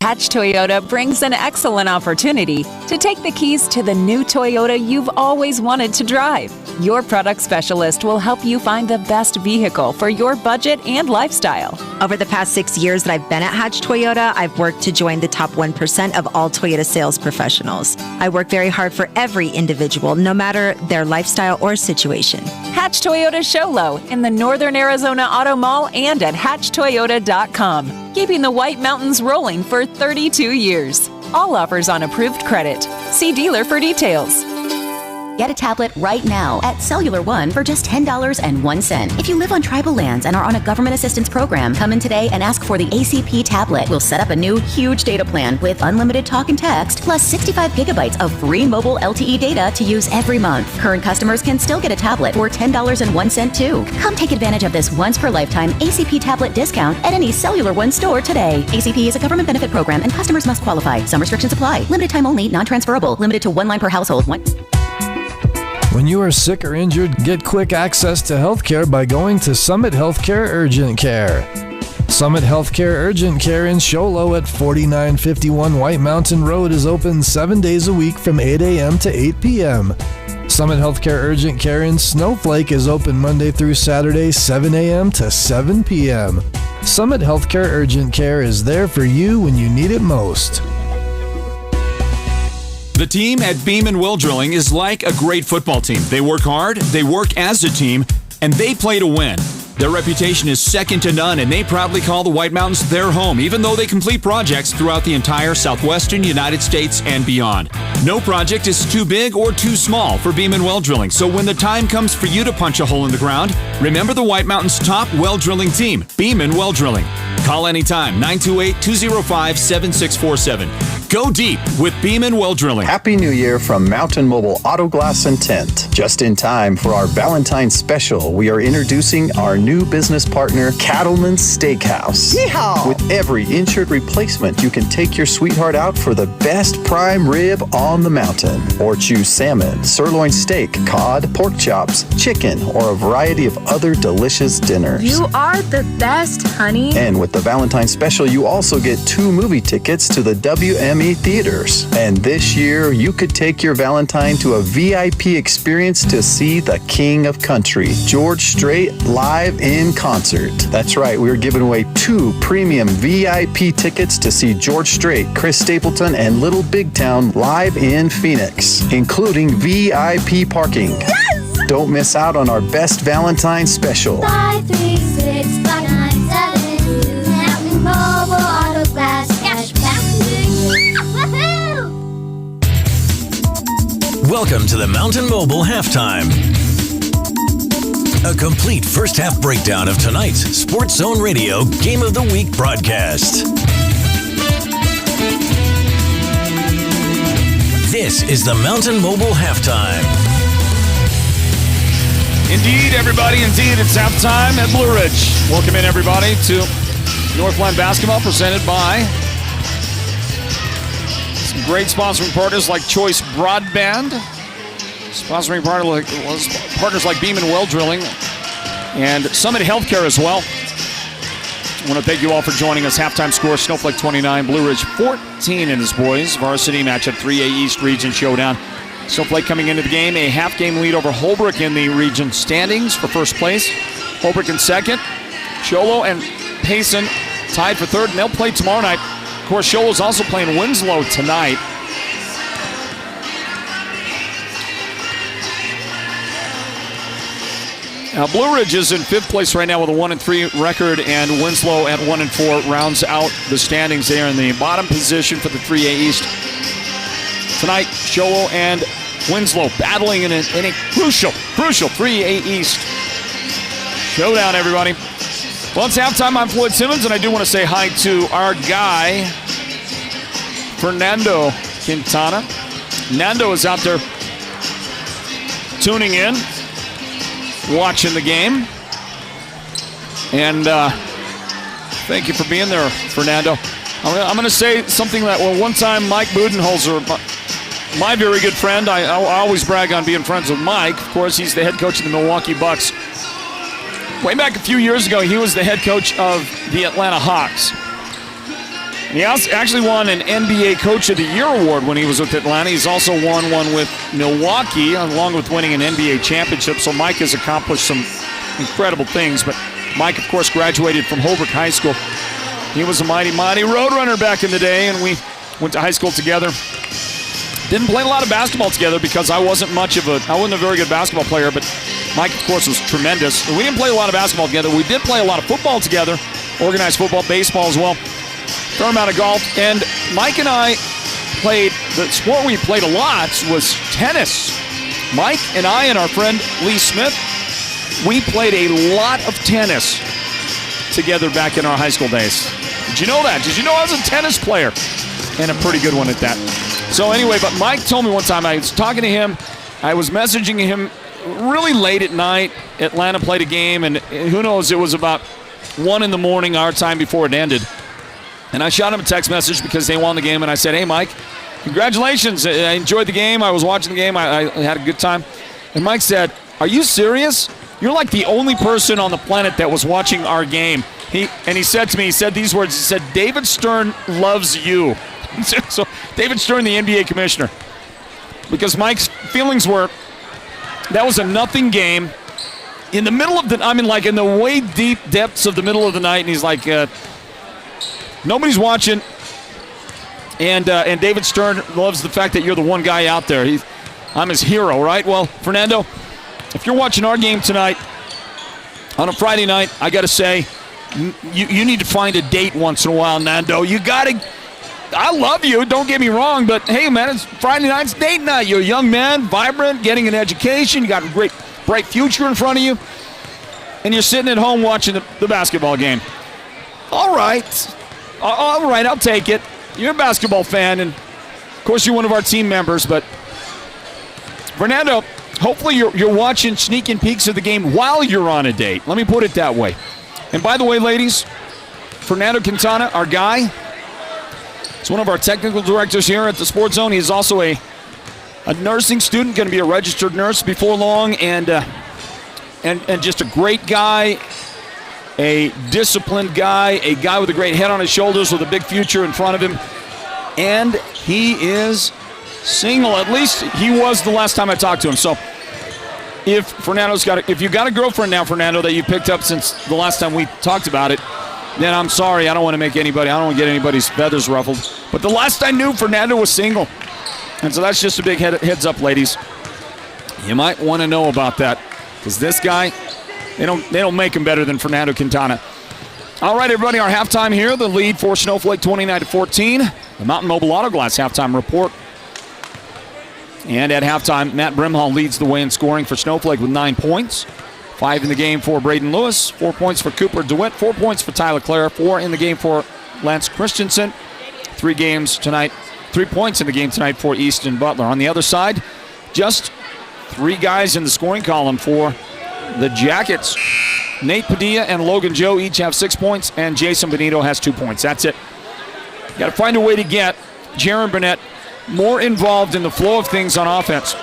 Hatch Toyota brings an excellent opportunity to take the keys to the new Toyota you've always wanted to drive. Your product specialist will help you find the best vehicle for your budget and lifestyle. Over the past 6 years that I've been at Hatch Toyota, I've worked to join the top 1% of all Toyota sales professionals. I work very hard for every individual, no matter their lifestyle or situation. Hatch Toyota Show Low in the Northern Arizona Auto Mall and at hatchtoyota.com. Keeping the White Mountains rolling for 32 years. All offers on approved credit. See dealer for details. Get a tablet right now at Cellular One for just $10.01. If you live on tribal lands and are on a government assistance program, come in today and ask for the ACP tablet. We'll set up a new huge data plan with unlimited talk and text, plus 65 gigabytes of free mobile LTE data to use every month. Current customers can still get a tablet for $10.01 too. Come take advantage of this once per lifetime ACP tablet discount at any Cellular One store today. ACP is a government benefit program and customers must qualify. Some restrictions apply. Limited time only, non-transferable. Limited to one line per household. When you are sick or injured, get quick access to healthcare by going to Summit Healthcare Urgent Care. Summit Healthcare Urgent Care in Show Low at 4951 White Mountain Road is open 7 days a week from 8 a.m. to 8 p.m. Summit Healthcare Urgent Care in Snowflake is open Monday through Saturday, 7 a.m. to 7 p.m. Summit Healthcare Urgent Care is there for you when you need it most. The team at Beam & Well Drilling is like a great football team. They work hard, they work as a team, and they play to win. Their reputation is second to none, and they proudly call the White Mountains their home, even though they complete projects throughout the entire southwestern United States and beyond. No project is too big or too small for Beam & Well Drilling, so when the time comes for you to punch a hole in the ground, remember the White Mountains' top well drilling team, Beam & Well Drilling. Call anytime, 928-205-7647. Go deep with Beam & Well Drilling. Happy New Year from Mountain Mobile Auto Glass and Tint. Just in time for our Valentine's special, we are introducing our new business partner, Cattleman's Steakhouse. Yeehaw! With every insured replacement, you can take your sweetheart out for the best prime rib on the mountain. Or choose salmon, sirloin steak, cod, pork chops, chicken, or a variety of other delicious dinners. You are the best, honey. And with the Valentine's special, you also get 2 movie tickets to the WME theaters. And this year, you could take your Valentine to a VIP experience to see the King of Country, George Strait, live in concert. That's right, we're giving away 2 premium VIP tickets to see George Strait, Chris Stapleton, and Little Big Town live in Phoenix, including VIP parking. Yes! Don't miss out on our best Valentine's special. 536-597 Mountain Mobile Auto Glass Cashback. Woohoo! Welcome to the Mountain Mobile Halftime. A complete first half breakdown of tonight's Sports Zone Radio Game of the Week broadcast. This is the Mountain Mobile Halftime. Indeed, everybody, indeed, it's halftime at Blue Ridge. Welcome in, everybody, to Northland Basketball, presented by some great sponsoring partners like Choice Broadband, sponsoring partners like Beam & Well Drilling, and Summit Healthcare as well. I want to thank you all for joining us. Halftime score, Snowflake 29, Blue Ridge 14 in this boys varsity matchup, 3A East Region Showdown. Snowflake coming into the game, a half-game lead over Holbrook in the region standings for first place. Holbrook in second. Cholo and Payson tied for third, and they'll play tomorrow night Of course, Shoal's also playing Winslow tonight. Now, Blue Ridge is in 5th place right now with a 1-3 record, and Winslow at 1-4 rounds out the standings there in the bottom position for the 3A East. Tonight, Shoal and Winslow battling in a crucial 3A East showdown, everybody. Well, it's halftime. I'm Floyd Simmons, and I do want to say hi to our guy, Fernando Quintana. Nando is out there tuning in, watching the game. And thank you for being there, Fernando. I'm going to say something that, well, one time Mike Budenholzer, my very good friend, I always brag on being friends with Mike. Of course, he's the head coach of the Milwaukee Bucks. Way back a few years ago, he was the head coach of the Atlanta Hawks. He actually won an NBA Coach of the Year award when he was with Atlanta. He's also won one with Milwaukee, along with winning an NBA championship. So Mike has accomplished some incredible things. But Mike, of course, graduated from Holbrook High School. He was a mighty, mighty road runner back in the day, and we went to high school together. Didn't play a lot of basketball together because I wasn't a very good basketball player, but Mike, of course, was tremendous. We didn't play a lot of basketball together. We did play a lot of football together, organized football, baseball as well. Fair amount of golf. And Mike and I played, the sport we played a lot was tennis. Mike and I and our friend Lee Smith, we played a lot of tennis together back in our high school days. Did you know that? Did you know I was a tennis player? And a pretty good one at that. So anyway, but Mike told me one time, I was talking to him, I was messaging him really late at night. Atlanta played a game, and who knows, it was about 1 in the morning our time before it ended. And I shot him a text message because they won the game, and I said, hey, Mike, congratulations. I enjoyed the game. I was watching the game. I had a good time. And Mike said, are you serious? You're like the only person on the planet that was watching our game. He said to me, he said these words, he said, David Stern loves you. So David Stern, the NBA commissioner. Because Mike's feelings were, that was a nothing game. In the middle of in the way deep depths of the middle of the night, and he's like, nobody's watching. And David Stern loves the fact that you're the one guy out there. I'm his hero, right? Well, Fernando, if you're watching our game tonight on a Friday night, I got to say, you need to find a date once in a while, Nando. You got to. I love you, don't get me wrong, but hey, man, it's Friday night, it's date night. You're a young man, vibrant, getting an education. You got a great, bright future in front of you, and you're sitting at home watching the basketball game. All right, I'll take it. You're a basketball fan, and of course you're one of our team members, but Fernando, hopefully you're watching sneaking peeks of the game while you're on a date. Let me put it that way. And by the way, ladies, Fernando Quintana, our guy, he's one of our technical directors here at the Sports Zone. He's also a nursing student, going to be a registered nurse before long, and just a great guy, a disciplined guy, a guy with a great head on his shoulders with a big future in front of him. And he is single. At least he was the last time I talked to him. So if you got a girlfriend now, Fernando, that you picked up since the last time we talked about it, then I'm sorry. I don't want to get anybody's feathers ruffled. But the last I knew, Fernando was single. And so that's just a big heads up, ladies. You might want to know about that, because this guy, they don't make him better than Fernando Quintana. All right, everybody, our halftime here. The lead for Snowflake, 29-14. The Mountain Mobile Auto Glass halftime report. And at halftime, Matt Brimhall leads the way in scoring for Snowflake with 9 points. 5 in the game for Braden Lewis. 4 points for Cooper DeWitt. 4 points for Tyler Clare. 4 in the game for Lance Christensen. 3 points in the game tonight for Easton Butler. On the other side, just 3 guys in the scoring column for the Jackets. Nate Padilla and Logan Joe each have 6 points, and Jason Benito has 2 points. That's it. Got to find a way to get Jaron Burnett more involved in the flow of things on offense.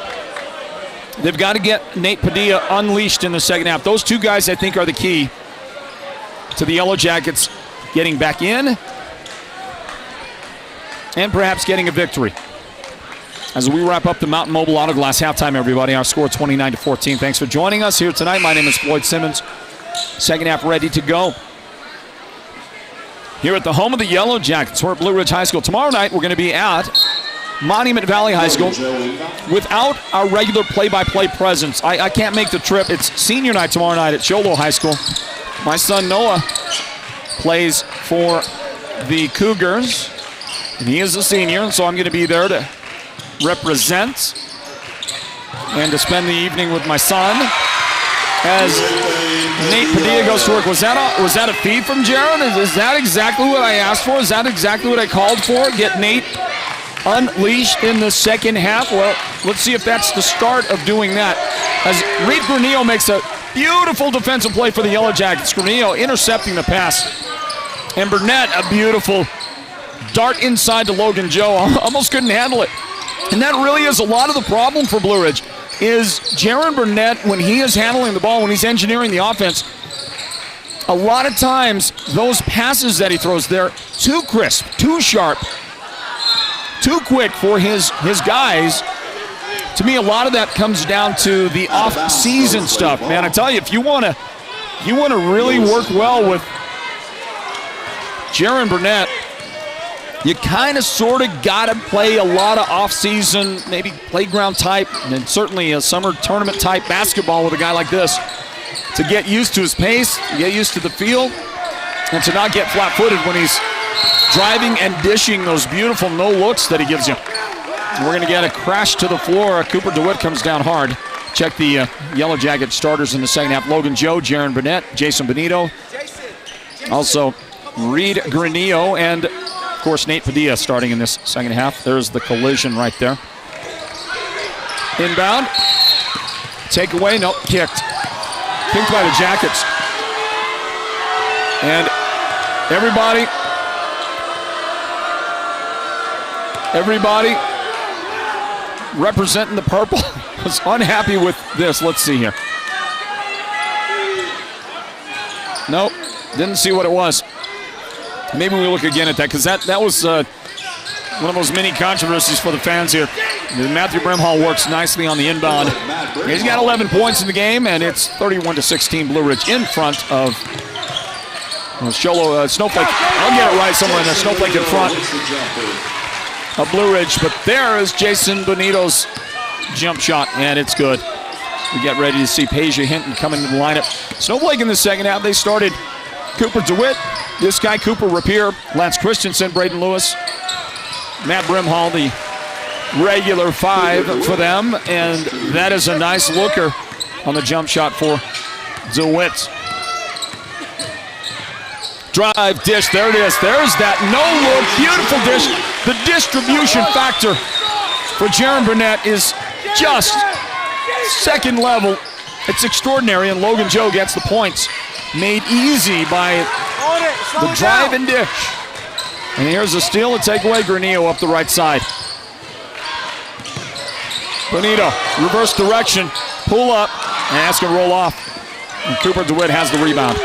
They've got to get Nate Padilla unleashed in the second half. Those 2 guys, I think, are the key to the Yellow Jackets getting back in and perhaps getting a victory. As we wrap up the Mountain Mobile Auto Glass halftime, everybody, our score 29-14. Thanks for joining us here tonight. My name is Floyd Simmons. Second half ready to go. here at the home of the Yellow Jackets. We're at Blue Ridge High School. Tomorrow night, we're going to be at Monument Valley High School without our regular play-by-play presence. I can't make the trip. It's senior night tomorrow night at Sholo High School. My son Noah plays for the Cougars, and he is a senior, and so I'm going to be there to represent and to spend the evening with my son as Nate Padilla goes to work. Was that a feed from Jaron? Is that exactly what I asked for? Is that exactly what I called for? Get Nate unleashed in the second half? Well, let's see if that's the start of doing that. As Reed Granillo makes a beautiful defensive play for the Yellow Jackets. Granillo intercepting the pass. And Burnett, a beautiful dart inside to Logan Joe. Almost couldn't handle it. And that really is a lot of the problem for Blue Ridge, is Jaron Burnett, when he is handling the ball, when he's engineering the offense, a lot of times those passes that he throws, they're too crisp, too sharp, too quick for his guys. To me, a lot of that comes down to the off-season stuff. Man, I tell you, if you want to really work well with Jaron Burnett, you kind of sort of got to play a lot of off-season, maybe playground type, and certainly a summer tournament type basketball with a guy like this to get used to his pace, get used to the field, and to not get flat-footed when he's driving and dishing those beautiful no-looks that he gives you. We're going to get a crash to the floor. Cooper DeWitt comes down hard. Check the Yellow Jacket starters in the second half. Logan Joe, Jaron Burnett, Jason Benito. Also, Reed Granillo, and of course, Nate Padilla starting in this second half. There's the collision right there. Inbound. Takeaway. Nope. Kicked. Kicked by the Jackets. And everybody representing the purple was unhappy with this. Let's see here. Nope. Didn't see what it was. Maybe we look again at that, because that was one of those mini controversies for the fans here. Matthew Brimhall works nicely on the inbound. He's got 11 points in the game, and it's 31-16 Blue Ridge in front of Snowflake. I'll get it right somewhere in there. Snowflake in front of Blue Ridge, but there is Jason Benito's jump shot, and it's good. We get ready to see Peja Hinton come into the lineup. Snowflake in the second half, they started Cooper DeWitt, this guy Cooper Rapier, Lance Christensen, Braden Lewis, Matt Brimhall, the regular 5 for them, and that is a nice looker on the jump shot for DeWitt. Drive, dish, there it is. There's that no-look, beautiful dish. The distribution factor for Jaron Burnett is just second level. It's extraordinary, and Logan Joe gets the points made easy by the drive and dish. And here's a steal, a takeaway. Granillo up the right side. Benito, reverse direction, pull up, and that's going to roll off. And Cooper DeWitt has the rebound.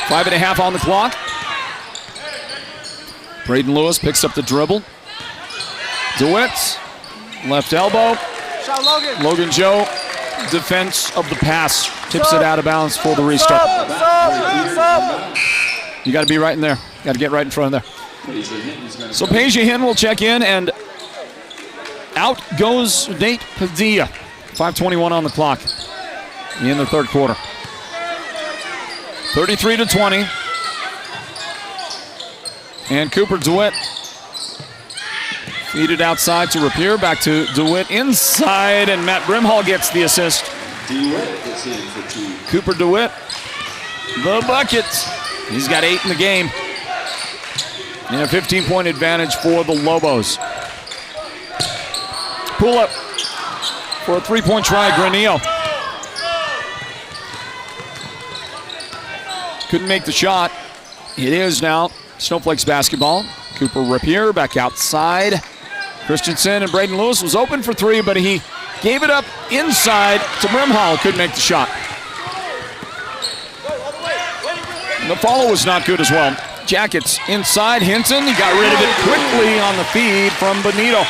5.5 on the clock. Braden Lewis picks up the dribble. DeWitt, left elbow. Logan Joe, defense of the pass, tips it out of bounds for the restart. You got to be right in there. Got to get right in front of there. So Peja Hinton will check in, and out goes Nate Padilla. 5:21 on the clock in the third quarter. 33-20. And Cooper DeWitt feed it outside to Rapier, back to DeWitt inside, and Matt Brimhall gets the assist. Cooper DeWitt, the bucket. He's got 8 in the game. And a 15-point advantage for the Lobos. Pull up for a 3-point try, Granillo. Couldn't make the shot. It is now Snowflake's basketball. Cooper Rapier back outside. Christensen and Braden Lewis was open for 3, but he gave it up inside to Brimhall. Couldn't make the shot. The follow was not good as well. Jackets inside. Hinton, he got rid of it quickly on the feed from Benito.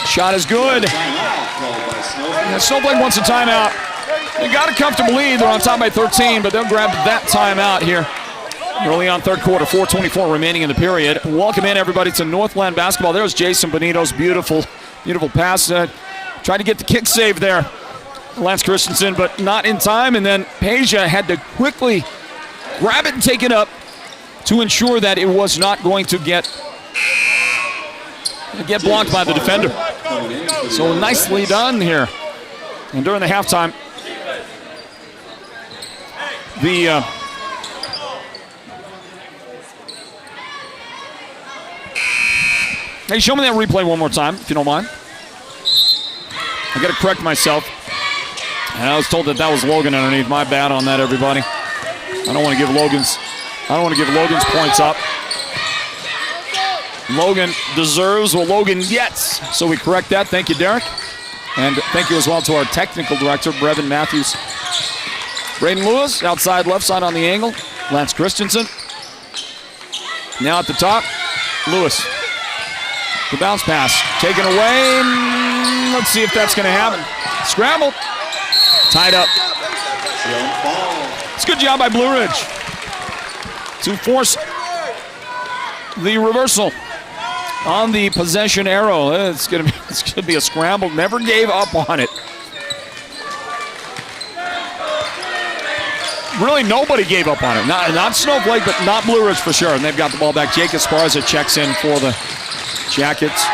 Shot is good. And Snowflake wants a timeout. They got a comfortable lead. They're on top by 13, but they'll grab that timeout here. Early on third quarter, 4:24 remaining in the period. Welcome in, everybody, to Northland Basketball. There's Jason Benito's beautiful pass. Tried to get the kick save there, Lance Christensen, but not in time. And then Peja had to quickly grab it and take it up to ensure that it was not going to get blocked by the defender. So nicely done here. And during the halftime, hey, show me that replay one more time, if you don't mind. I got to correct myself. And I was told that was Logan underneath. My bad on that, everybody. I don't want to give Logan's points up. Logan deserves what Logan gets. So we correct that. Thank you, Derek. And thank you as well to our technical director, Brevin Matthews. Braden Lewis, outside left side on the angle. Lance Christensen. Now at the top, Lewis. The bounce pass taken away. Let's see if that's going to happen. Scrambled. Tied up. It's a good job by Blue Ridge to force the reversal on the possession arrow. It's going to be a scramble. Never gave up on it. Really, nobody gave up on it. Not Snowflake, but not Blue Ridge for sure. And they've got the ball back. Jake Esparza checks in for the Jackets.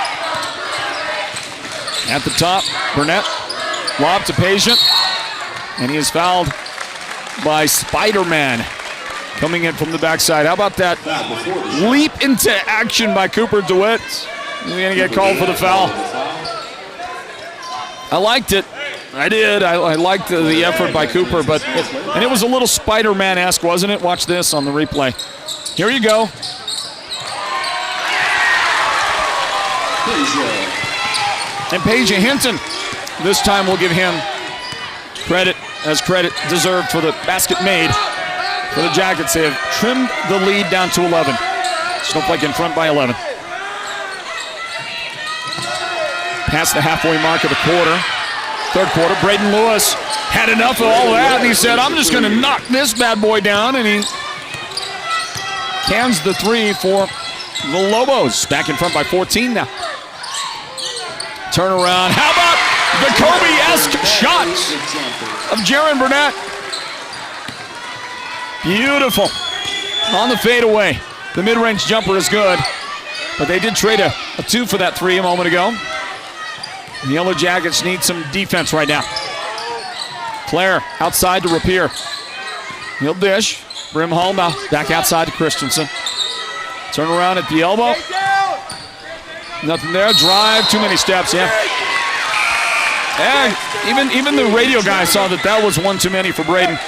At the top, Burnett. Lob to Peja. And he is fouled by Spider-Man coming in from the backside. How about that leap into action by Cooper DeWitt? He's going to get called for the foul. I liked it. I did. I liked the effort by Cooper, and it was a little Spider-Man-esque, wasn't it? Watch this on the replay. Here you go. And Peja Hinton, this time we'll give him credit as credit deserved for the basket made for the Jackets. They have trimmed the lead down to 11. Snowflake in front by 11. Past the halfway mark of the quarter. Third quarter, Braden Lewis had enough of all that, and he said, I'm just going to knock this bad boy down, and he cans the three for the Lobos. Back in front by 14 now. Turnaround. How about the Kobe-esque shots of Jaron Burnett? Beautiful. On the fadeaway. The mid-range jumper is good, but they did trade a two for that three a moment ago. The Yellow Jackets need some defense right now. Claire outside to Rapier. He'll dish. Brimhall now back outside to Christensen. Turn around at the elbow. Nothing there. Drive. Too many steps. Yeah. And even the radio guy saw that was one too many for Braden.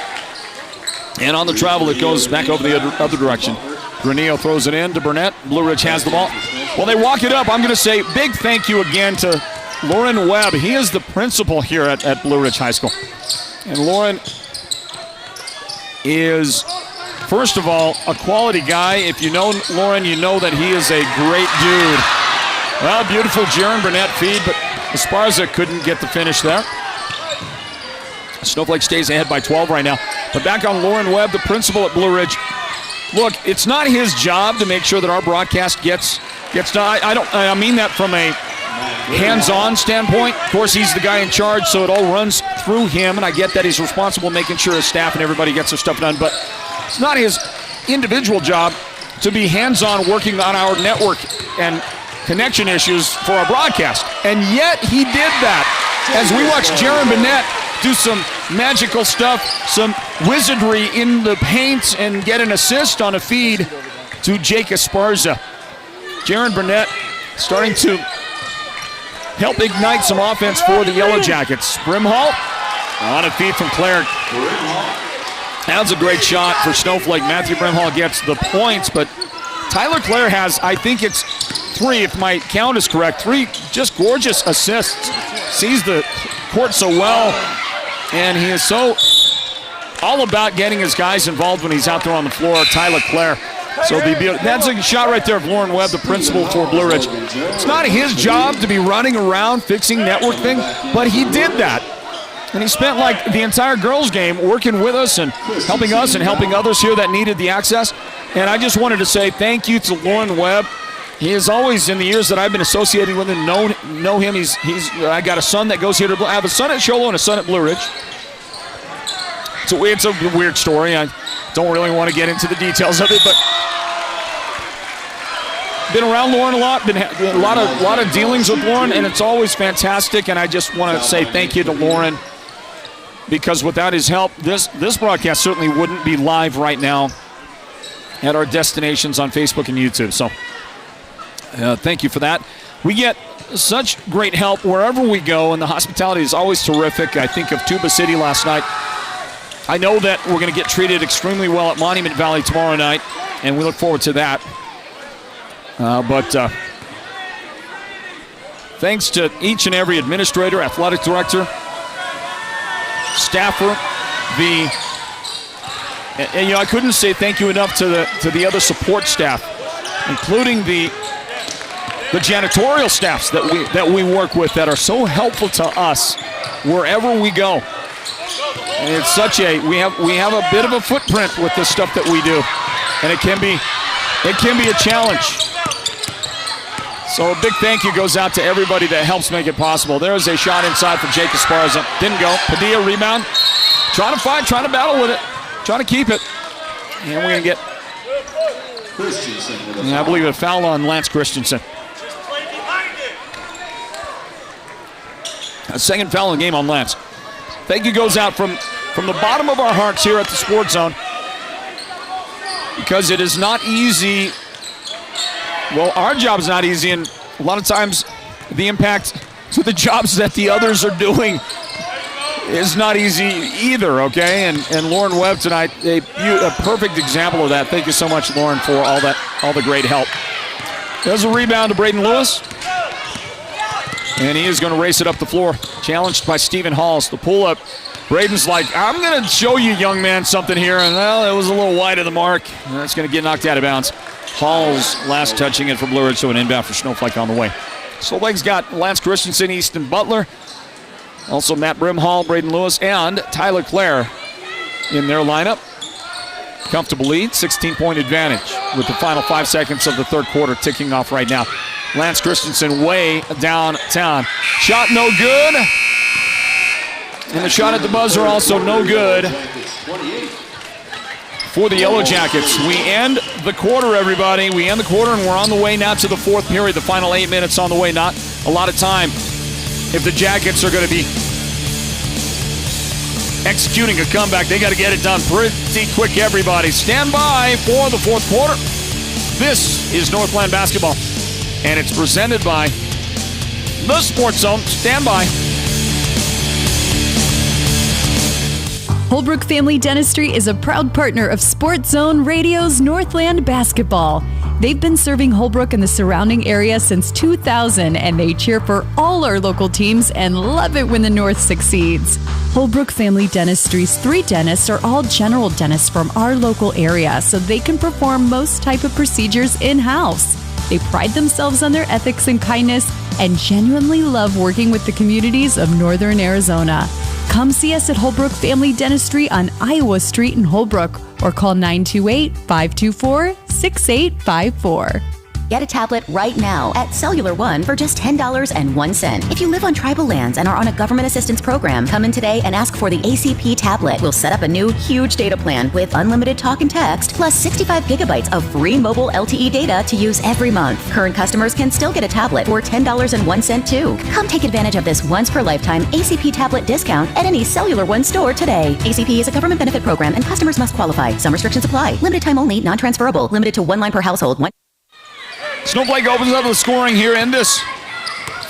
And on the travel, it goes back over the other direction. Granillo throws it in to Burnett. Blue Ridge has the ball. Well, they walk it up. I'm going to say big thank you again to Lauren Webb. He is the principal here at Blue Ridge High School. And Lauren is, first of all, a quality guy. If you know Lauren, you know that he is a great dude. Well, beautiful Jaron Burnett feed, but Esparza couldn't get the finish there. Snowflake stays ahead by 12 right now. But back on Lauren Webb, the principal at Blue Ridge. Look, it's not his job to make sure that our broadcast gets done. I mean that from a hands-on standpoint. Of course, he's the guy in charge, so it all runs through him, and I get that he's responsible making sure his staff and everybody gets their stuff done, but it's not his individual job to be hands-on working on our network and connection issues for our broadcast. And yet he did that as we watched Jaron Burnett do some magical stuff, some wizardry in the paint, and get an assist on a feed to Jake Esparza. Jaron Burnett starting to help ignite some offense for the Yellow Jackets. Brimhall on a feed from Claire. That's a great shot for Snowflake. Matthew Brimhall gets the points, but Tyler Claire has, I think it's 3, if my count is correct, 3 just gorgeous assists. Sees the court so well, and he is so all about getting his guys involved when he's out there on the floor. Tyler Claire. So that's a shot right there of Lauren Webb, the principal for Blue Ridge. It's not his job to be running around fixing network thing, but he did that. And he spent like the entire girls' game working with us and helping others here that needed the access. And I just wanted to say thank you to Lauren Webb. He is always, in the years that I've been associating with him, know him. I got a son that goes here to. I have a son at Shoalo and a son at Blue Ridge. So it's a weird story. I don't really want to get into the details of it, but been around Lauren a lot. Been a lot of dealings with Lauren, and it's always fantastic. And I just want to say thank you to Lauren, because without his help, this broadcast certainly wouldn't be live right now at our destinations on Facebook and YouTube. So thank you for that. We get such great help wherever we go, and the hospitality is always terrific. I think of Tuba City last night. I know that we're going to get treated extremely well at Monument Valley tomorrow night, and we look forward to that. But thanks to each and every administrator, athletic director, staffer, and I couldn't say thank you enough to the other support staff, including the janitorial staffs that we work with that are so helpful to us wherever we go. And it's we have a bit of a footprint with the stuff that we do, and it can be a challenge. So a big thank you goes out to everybody that helps make it possible. There's a shot inside for Jake Esparza. Didn't go. Padilla rebound. Trying to fight, trying to battle with it, trying to keep it. And we're going to get, I believe, a foul on Lance Christensen. A second foul in the game on Lance. Thank you goes out from the bottom of our hearts here at the Sports Zone, because it is not easy. Well, our job is not easy, and a lot of times the impact to the jobs that the others are doing is not easy either, okay? And Lauren Webb tonight, a perfect example of that. Thank you so much, Lauren, for all the great help. There's a rebound to Braden Lewis, and he is going to race it up the floor. Challenged by Stephen Halls. The pull-up. Braden's like, I'm going to show you, young man, something here. And, well, it was a little wide of the mark. And that's going to get knocked out of bounds. Halls last touching it for Blue Ridge, so an inbound for Snowflake on the way. Snowflake's got Lance Christensen, Easton Butler, also Matt Brimhall, Braden Lewis, and Tyler Clare in their lineup. Comfortable lead, 16-point advantage with the final 5 seconds of the third quarter ticking off right now. Lance Christensen way downtown. Shot no good. And the shot at the buzzer also no good for the Yellow Jackets. We end the quarter, everybody. We end the quarter, and we're on the way now to the fourth period. The final 8 minutes on the way. Not a lot of time if the Jackets are going to be executing a comeback. They got to get it done pretty quick, everybody. Stand by for the fourth quarter. This is Northland Basketball, and it's presented by the Sports Zone. Stand by. Holbrook Family Dentistry is a proud partner of Sports Zone Radio's Northland Basketball. They've been serving Holbrook and the surrounding area since 2000, and they cheer for all our local teams and love it when the North succeeds. Holbrook Family Dentistry's 3 dentists are all general dentists from our local area, so they can perform most type of procedures in-house. They pride themselves on their ethics and kindness and genuinely love working with the communities of Northern Arizona. Come see us at Holbrook Family Dentistry on Iowa Street in Holbrook, or call 928-524-6854. Get a tablet right now at Cellular One for just $10.01. If you live on tribal lands and are on a government assistance program, come in today and ask for the ACP tablet. We'll set up a new huge data plan with unlimited talk and text, plus 65 gigabytes of free mobile LTE data to use every month. Current customers can still get a tablet for $10.01 too. Come take advantage of this once per lifetime ACP tablet discount at any Cellular One store today. ACP is a government benefit program and customers must qualify. Some restrictions apply. Limited time only, non-transferable. Limited to 1 line per household. Snowflake opens up the scoring here in this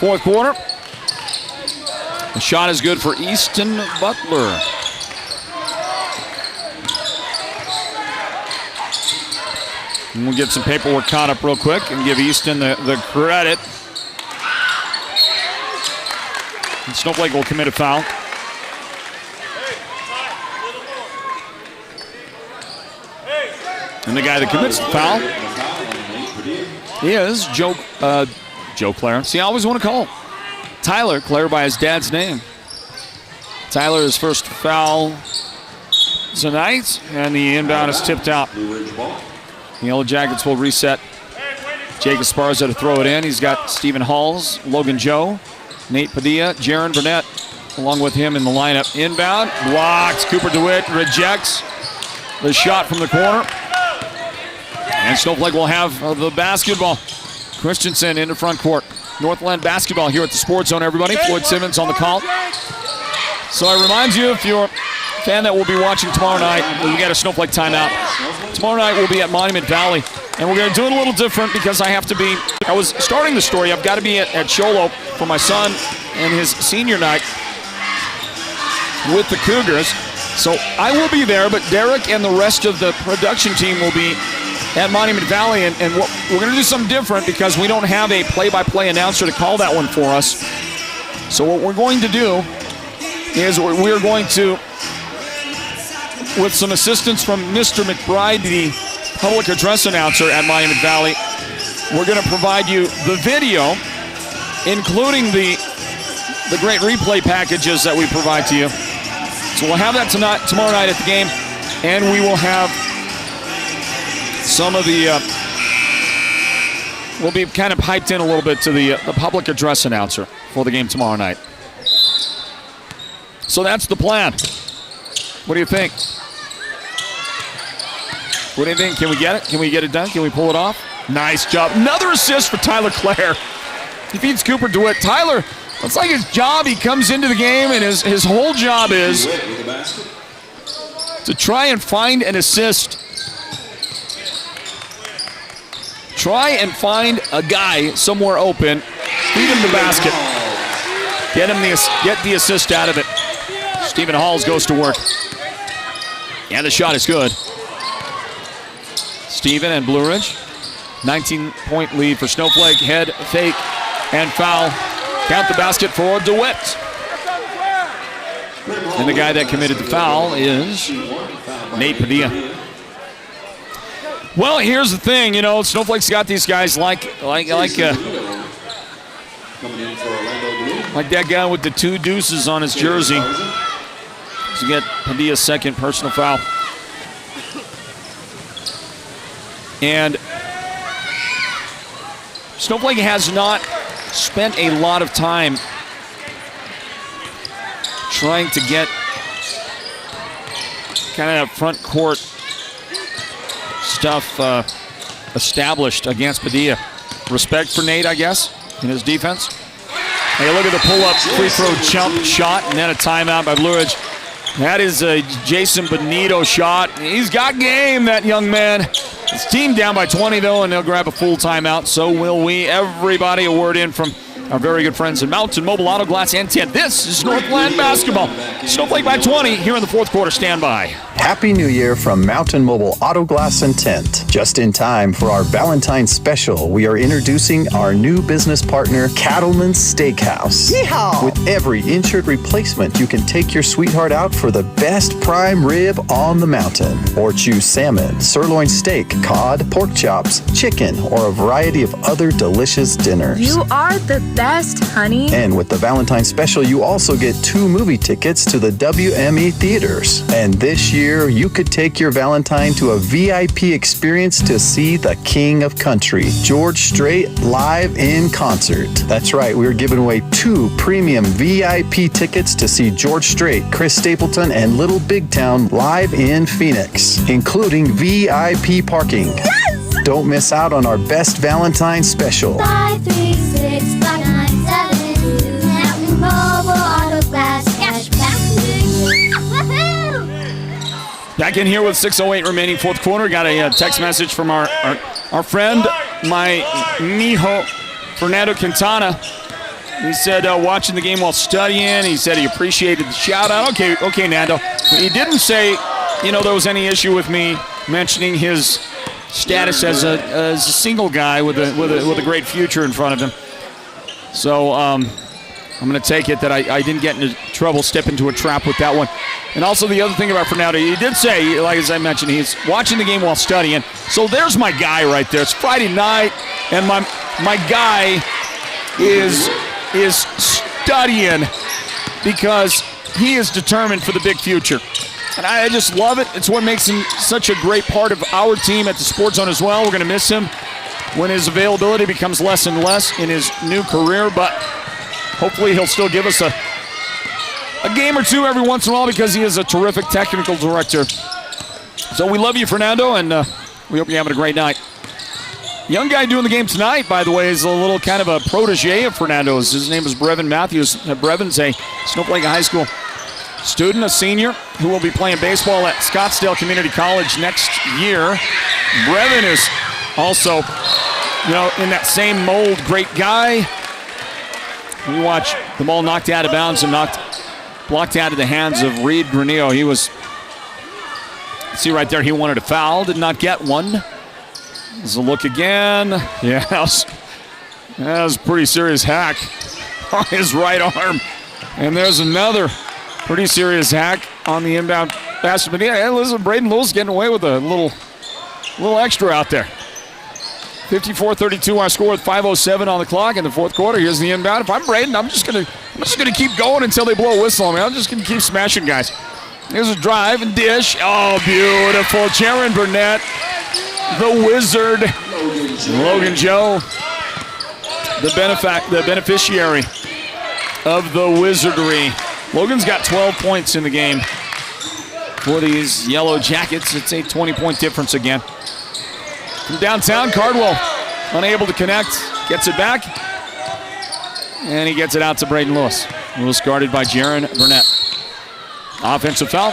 fourth quarter. The shot is good for Easton Butler. And we'll get some paperwork caught up real quick and give Easton the credit. And Snowflake will commit a foul. And the guy that commits the foul is Joe Clare. See, I always want to call Tyler Clare by his dad's name. Tyler's first foul tonight, and the inbound is tipped out. The Yellow Jackets will reset. Jake Esparza to throw it in. He's got Stephen Halls, Logan Joe, Nate Padilla, Jaron Burnett, along with him in the lineup. Inbound, blocks. Cooper DeWitt rejects the shot from the corner. And Snowflake will have the basketball. Christensen into front court. Northland Basketball here at the Sports Zone, everybody. Floyd Simmons on the call. So I remind you, if you're a fan that will be watching tomorrow night, we get a Snowflake timeout. Tomorrow night we'll be at Monument Valley. And we're going to do it a little different because I was starting the story. I've got to be at Cholo for my son and his senior night with the Cougars. So I will be there, but Derek and the rest of the production team will be at Monument Valley. And we're going to do something different because we don't have a play-by-play announcer to call that one for us. So what we're going to do is we're going to, with some assistance from Mr. McBride, the public address announcer at Monument Valley, we're going to provide you the video, including the great replay packages that we provide to you. So we'll have that tomorrow night at the game, and we will have some of the, we'll be kind of piped in a little bit to the public address announcer for the game tomorrow night. So that's the plan. What do you think? What do you think? Can we get it? Can we get it done? Can we pull it off? Nice job. Another assist for Tyler Clare. He feeds Cooper DeWitt. Tyler, looks like his job, he comes into the game and his whole job is to try and find an assist. Try and find a guy somewhere open, feed him the basket, get the assist out of it. Stephen Halls goes to work. And the shot is good. Stephen and Blue Ridge. 19-point lead for Snowflake. Head, fake, and foul. Count the basket for DeWitt. And the guy that committed the foul is Nate Padilla. Well, here's the thing, Snowflake's got these guys like that guy with the 2 deuces on his jersey. To get Padilla's second personal foul. And Snowflake has not spent a lot of time trying to get kind of front court stuff established against Padilla. Respect for Nate, I guess, in his defense. Hey, look at the pull-up free throw jump shot, and then a timeout by Blue Ridge. That is a Jason Benito shot. He's got game, that young man. His team down by 20, though, and they'll grab a full timeout. So will we. Everybody, a word in from our very good friends at Mountain Mobile Auto Glass and Tint. This is Northland Basketball. Snowflake by 20 here in the fourth quarter. Stand by. Happy New Year from Mountain Mobile Auto Glass and Tint. Just in time for our Valentine's special, we are introducing our new business partner, Cattleman's Steakhouse. Yeehaw! With every insured replacement, you can take your sweetheart out for the best prime rib on the mountain. Or choose salmon, sirloin steak, cod, pork chops, chicken, or a variety of other delicious dinners. You are the best, honey. And with the Valentine's special, you also get 2 movie tickets to the WME theaters. And this year, you could take your Valentine to a VIP experience to see the King of Country, George Strait, live in concert. That's right, we're giving away 2 premium VIP tickets to see George Strait, Chris Stapleton, and Little Big Town live in Phoenix, including VIP parking. Yes! Don't miss out on our best Valentine special. 536-5972 Mountain Mobile Auto Glass Cashback. Woohoo! Back in here with 6:08 remaining fourth quarter. Got a text message from our friend, my mijo, Fernando Quintana. He said, watching the game while studying. He said he appreciated the shout out. Okay, Nando. He didn't say, there was any issue with me mentioning his status as a single guy with a great future in front of him. So I'm going to take it that I didn't get into trouble, step into a trap with that one. And also the other thing about Fernando, he did say, like as I mentioned, he's watching the game while studying. So there's my guy right there. It's Friday night, and my guy is studying because he is determined for the big future. And I just love it. It's what makes him such a great part of our team at the Sports Zone as well. We're going to miss him when his availability becomes less and less in his new career, but hopefully he'll still give us a game or two every once in a while because he is a terrific technical director. So we love you, Fernando, and we hope you're having a great night. Young guy doing the game tonight, by the way, is a little kind of a protege of Fernando's. His name is Brevin Matthews. Brevin's a Snowflake High School student, a senior, who will be playing baseball at Scottsdale Community College next year. Brevin is also, in that same mold, great guy. We watch the ball knocked out of bounds and blocked out of the hands of Reed Granillo. He was, see right there, he wanted a foul, did not get one. There's a look again. Yeah, that was a pretty serious hack on his right arm. And there's another pretty serious hack on the inbound pass. But yeah, listen, Braden Lewis getting away with a little extra out there. 54-32 our score with 5:07 on the clock in the fourth quarter. Here's the inbound. If I'm Braden, I'm just gonna keep going until they blow a whistle on me. I'm just gonna keep smashing guys. Here's a drive and dish. Oh, beautiful. Jaron Burnett, the wizard. Logan Joe, the beneficiary of the wizardry. Logan's got 12 points in the game for these Yellow Jackets. It's a 20-point difference again. From downtown, Cardwell unable to connect, gets it back, and he gets it out to Braden Lewis. Lewis guarded by Jaron Burnett. Offensive foul.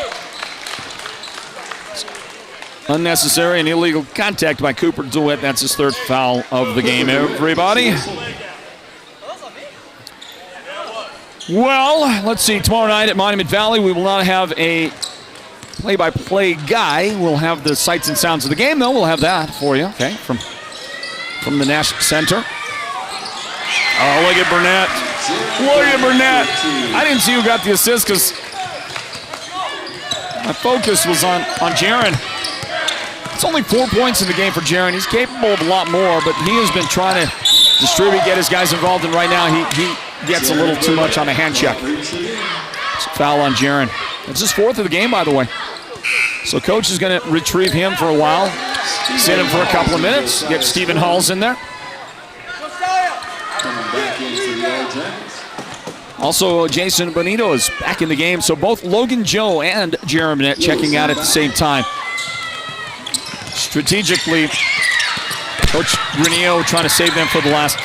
Unnecessary and illegal contact by Cooper DeWitt. That's his third foul of the game, everybody. Well, let's see. Tomorrow night at Monument Valley, we will not have a play-by-play guy. We'll have the sights and sounds of the game, though. We'll have that for you, okay, from the Nash Center. Oh, look at Burnett. Look at Burnett. I didn't see who got the assist because my focus was on Jaron. It's only 4 points in the game for Jaron. He's capable of a lot more, but he has been trying to distribute, get his guys involved, and right now he gets a little too much on a hand check. It's a foul on Jaron. It's his fourth of the game, by the way. So coach is going to retrieve him for a while, sit him for a couple of minutes, get Stephen Halls in there. Also, Jason Bonito is back in the game, so both Logan Joe and Jaron Burnett checking out at the same time. Strategically, Coach Granillo trying to save them for the last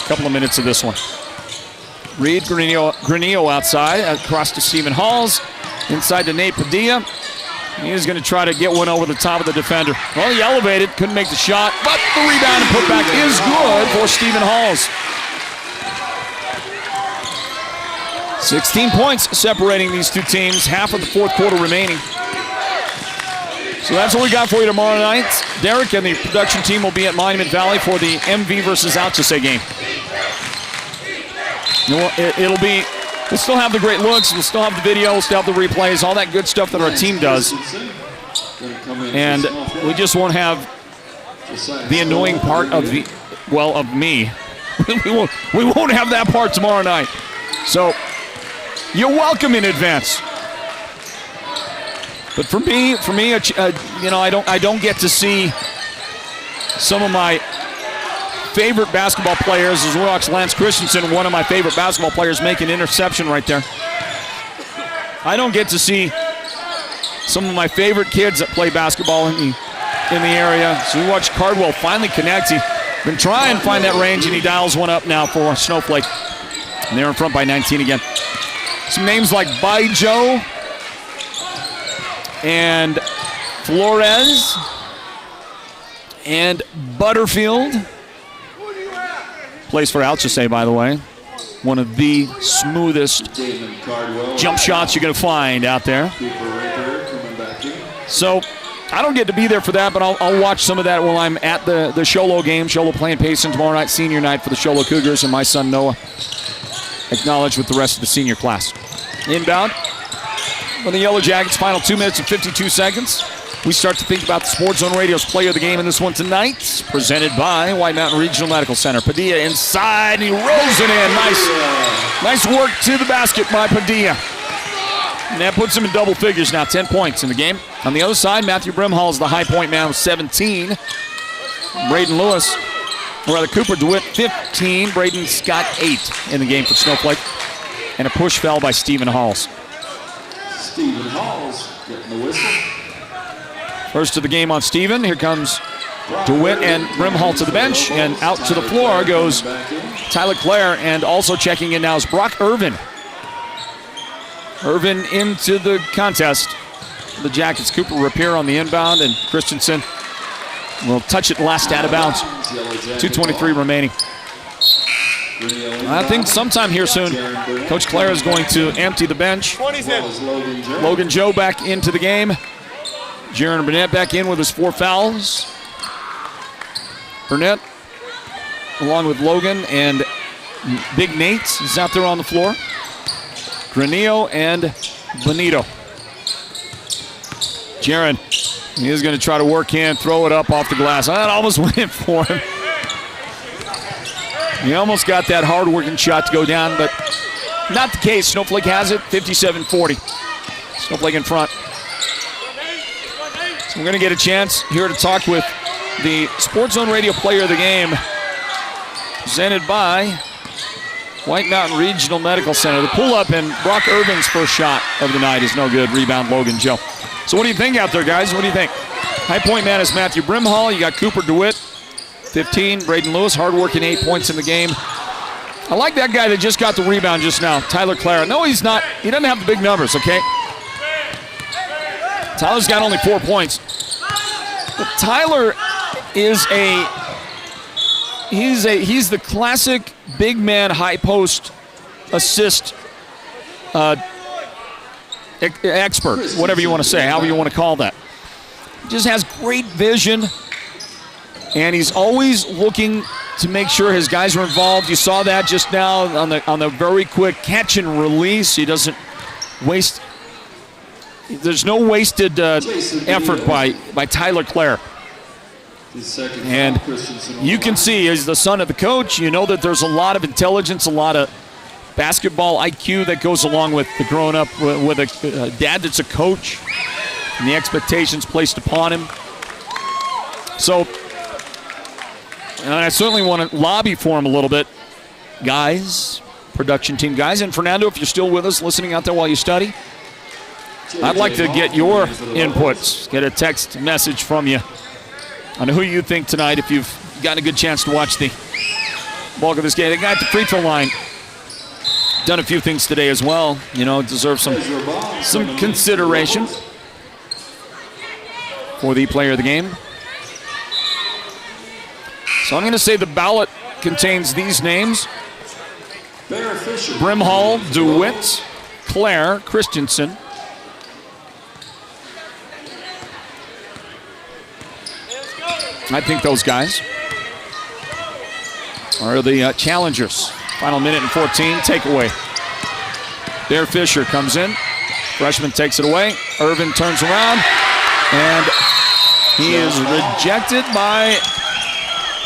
couple of minutes of this one. Reed Granillo outside, across to Stephen Halls, inside to Nate Padilla. He is going to try to get one over the top of the defender. Well, he elevated, couldn't make the shot, but the rebound and putback is good for Stephen Halls. 16 points separating these two teams, half of the fourth quarter remaining. So that's what we got for you tomorrow night. Derek and the production team will be at Monument Valley for the MV versus Alchese game. We'll still have the great looks, we'll still have the video, we'll still have the replays, all that good stuff that our team does. And we just won't have the annoying part of me. we won't have that part tomorrow night. So you're welcome in advance. But for me, I don't get to see some of my favorite basketball players. As we watch Lance Christensen, one of my favorite basketball players, make an interception right there. I don't get to see some of my favorite kids that play basketball in the area. So we watch Cardwell finally connect. He's been trying to find that range, and he dials one up now for Snowflake. And they're in front by 19 again. Some names like Baijo and Flores and Butterfield. Plays for Alchese, by the way. One of the smoothest jump shots you're going to find out there. So I don't get to be there for that, but I'll watch some of that while I'm at the Sholo game. Sholo playing Payson tomorrow night, senior night for the Sholo Cougars, and my son Noah acknowledged with the rest of the senior class. Inbound for the Yellow Jackets, final 2 minutes and 52 seconds. We start to think about the Sports Zone Radio's player of the game in this one tonight, presented by White Mountain Regional Medical Center. Padilla inside, and he rolls it in. Nice work to the basket by Padilla. And that puts him in double figures now, 10 points in the game. On the other side, Matthew Brimhall is the high point man with 17. Braden Lewis, or rather Cooper DeWitt, 15. Braden's got 8 in the game for Snowflake. And a push foul by Stephen Halls. Stephen Halls getting the whistle. First of the game on Stephen. Here comes DeWitt and Brimhall to the bench. And out to the floor goes Tyler Clare. And also checking in now is Brock Irvin. Irvin into the contest. The Jackets. Cooper Rapier on the inbound, and Christensen will touch it last out of bounds. 2:23 remaining. I think sometime here soon, Coach Clare is going to empty the bench. Logan Joe back into the game. Jaron Burnett back in with his 4 fouls. Burnett, along with Logan and Big Nate, is out there on the floor. Granillo and Benito. Jaron, he is going to try to work in, throw it up off the glass. That almost went for him. He almost got that hard-working shot to go down, but not the case. Snowflake has it, 57-40. Snowflake in front. So we're going to get a chance here to talk with the Sports Zone Radio Player of the Game, presented by White Mountain Regional Medical Center. The pull-up and Brock Irvin's first shot of the night is no good. Rebound, Logan Joe. So what do you think out there, guys? What do you think? High point man is Matthew Brimhall. You got Cooper DeWitt, 15. Braden Lewis, hard-working 8 points in the game. I like that guy that just got the rebound just now, Tyler Clare. No, he's not. He doesn't have the big numbers, okay? Tyler's got only 4 points. But Tyler is he's the classic big man high post assist expert, whatever you want to say, however you want to call that. Just has great vision, and he's always looking to make sure his guys are involved. You saw that just now on the very quick catch and release. He doesn't waste. There's no wasted effort by Tyler Clare. And you can see, as the son of the coach, you know that there's a lot of intelligence, a lot of basketball IQ that goes along with the growing up with a dad that's a coach and the expectations placed upon him. So I certainly want to lobby for him a little bit, guys, production team guys. And Fernando, if you're still with us, listening out there while you study, I'd like to get your inputs, get a text message from you on who you think tonight, if you've gotten a good chance to watch the bulk of this game. The guy at the free throw line done a few things today as well, you know, deserves some consideration for the player of the game. So I'm going to say the ballot contains these names: Brimhall, DeWitt, Clare, Christensen. I think those guys are the challengers. Final minute and 14, takeaway. Bear Fisher comes in. Freshman takes it away. Irvin turns around, and he is rejected by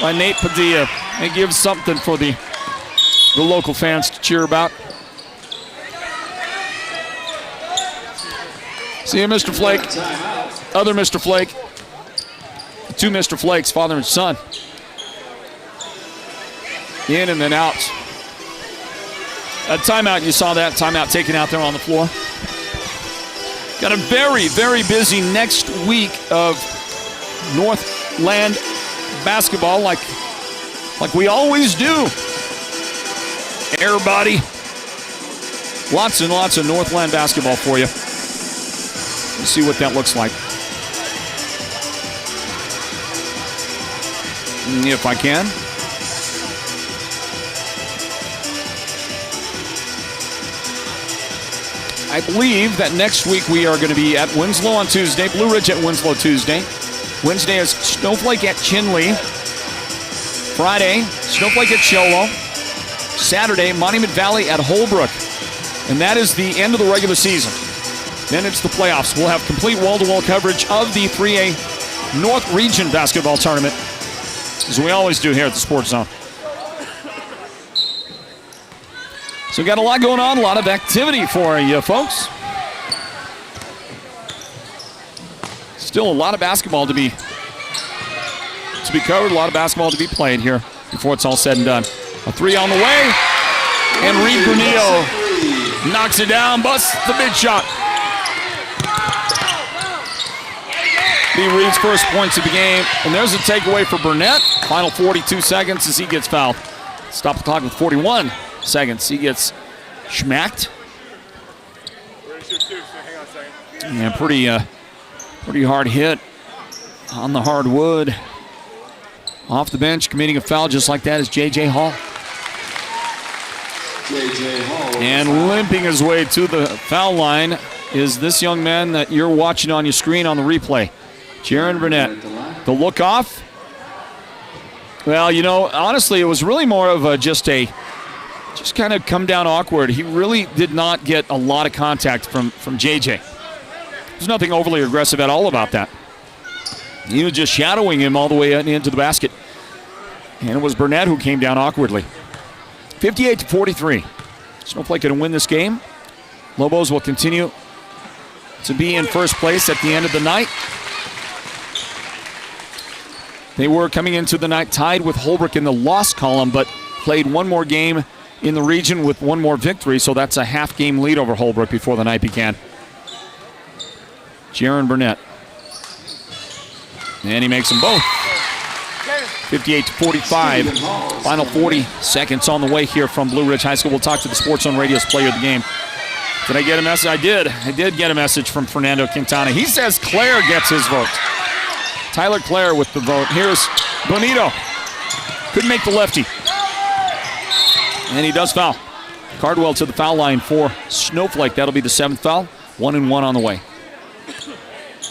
Nate Padilla. It gives something for the local fans to cheer about. See you, Mr. Flake. Other Mr. Flake. Two Mr. Flakes, father and son. In and then out. A timeout, you saw that timeout taken out there on the floor. Got a very, very busy next week of Northland basketball, like we always do. Everybody, lots and lots of Northland basketball for you. Let's see what that looks like. If I can. I believe that next week we are going to be at Winslow on Tuesday, Blue Ridge at Winslow Tuesday. Wednesday is Snowflake at Chinley. Friday, Snowflake at Sholo. Saturday, Monument Valley at Holbrook. And that is the end of the regular season. Then it's the playoffs. We'll have complete wall-to-wall coverage of the 3A North Region Basketball Tournament, as we always do here at the Sports Zone. So we got a lot going on, a lot of activity for you folks. Still a lot of basketball to be covered, a lot of basketball to be played here before it's all said and done. A three on the way, and Reed Granillo knocks it down, busts the big shot. Be Reed's first points of the game, and there's a takeaway for Burnett. Final 42 seconds as he gets fouled. Stop the clock with 41 seconds. He gets schmacked. Yeah, pretty hard hit on the hardwood. Off the bench, committing a foul just like that is J.J. Hall. And limping his way to the foul line is this young man that you're watching on your screen on the replay, Jaron Burnett. The look off. Well, you know, honestly, it was really more of just kind of come down awkward. He really did not get a lot of contact from JJ. There's nothing overly aggressive at all about that. He was just shadowing him all the way into the basket. And it was Burnett who came down awkwardly. 58-43. Snowflake going to win this game. Lobos will continue to be in first place at the end of the night. They were coming into the night tied with Holbrook in the loss column, but played one more game in the region with one more victory, so that's a half-game lead over Holbrook before the night began. Jaron Burnett. And he makes them both. 58-45. Final 40 seconds on the way here from Blue Ridge High School. We'll talk to the Sports Zone Radio's player of the game. Did I get a message? I did. I did get a message from Fernando Quintana. He says Claire gets his vote. Tyler Claire with the vote. Here's Bonito. Couldn't make the lefty. And he does foul. Cardwell to the foul line for Snowflake. That'll be the 7th foul. 1-1 on the way.